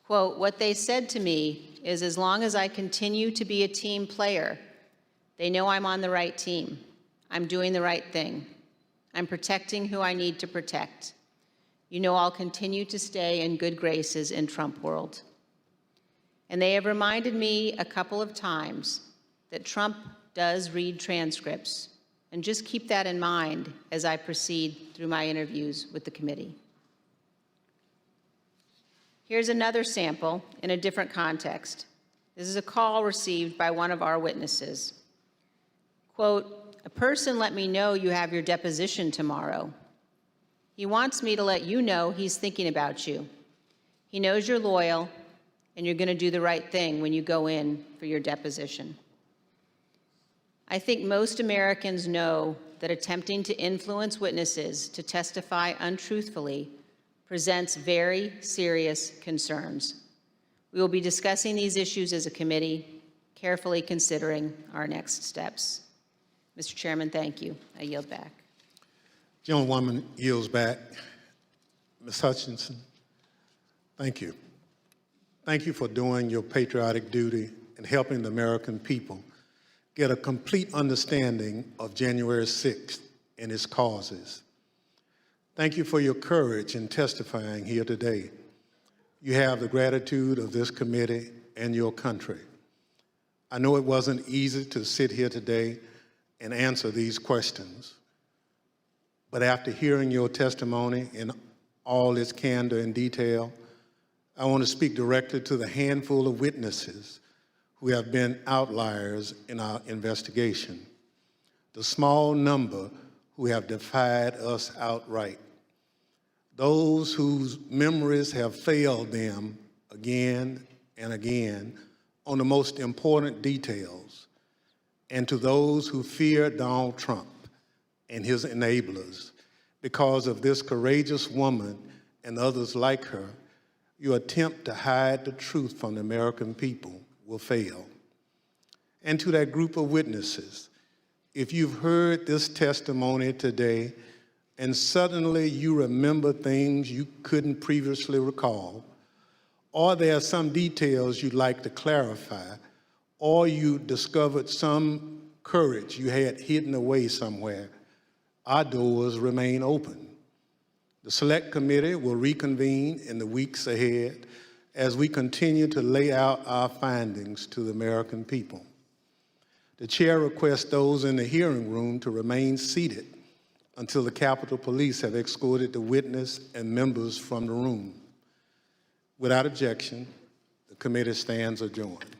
Quote, "What they said to me is as long as I continue to be a team player, they know I'm on the right team. I'm doing the right thing. I'm protecting who I need to protect. You know I'll continue to stay in good graces in Trump world. And they have reminded me a couple of times that Trump does read transcripts, and just keep that in mind as I proceed through my interviews with the committee." Here's another sample in a different context. This is a call received by one of our witnesses. Quote, "A person let me know you have your deposition tomorrow. He wants me to let you know he's thinking about you. He knows you're loyal and you're going to do the right thing when you go in for your deposition." I think most Americans know that attempting to influence witnesses to testify untruthfully presents very serious concerns. We will be discussing these issues as a committee, carefully considering our next steps. Mr. Chairman, thank you. I yield back. Gentlewoman yields back. Ms. Hutchinson, thank you. Thank you for doing your patriotic duty and helping the American people get a complete understanding of January 6th and its causes. Thank you for your courage in testifying here today. You have the gratitude of this committee and your country. I know it wasn't easy to sit here today and answer these questions, but after hearing your testimony in all its candor and detail, I want to speak directly to the handful of witnesses who have been outliers in our investigation, the small number who have defied us outright, those whose memories have failed them again and again on the most important details, and to those who fear Donald Trump and his enablers. Because of this courageous woman and others like her, your attempt to hide the truth from the American people will fail. And to that group of witnesses, if you've heard this testimony today and suddenly you remember things you couldn't previously recall, or there are some details you'd like to clarify, or you discovered some courage you had hidden away somewhere, our doors remain open. The Select Committee will reconvene in the weeks ahead as we continue to lay out our findings to the American people. The chair requests those in the hearing room to remain seated until the Capitol Police have escorted the witness and members from the room. Without objection, the committee stands adjourned.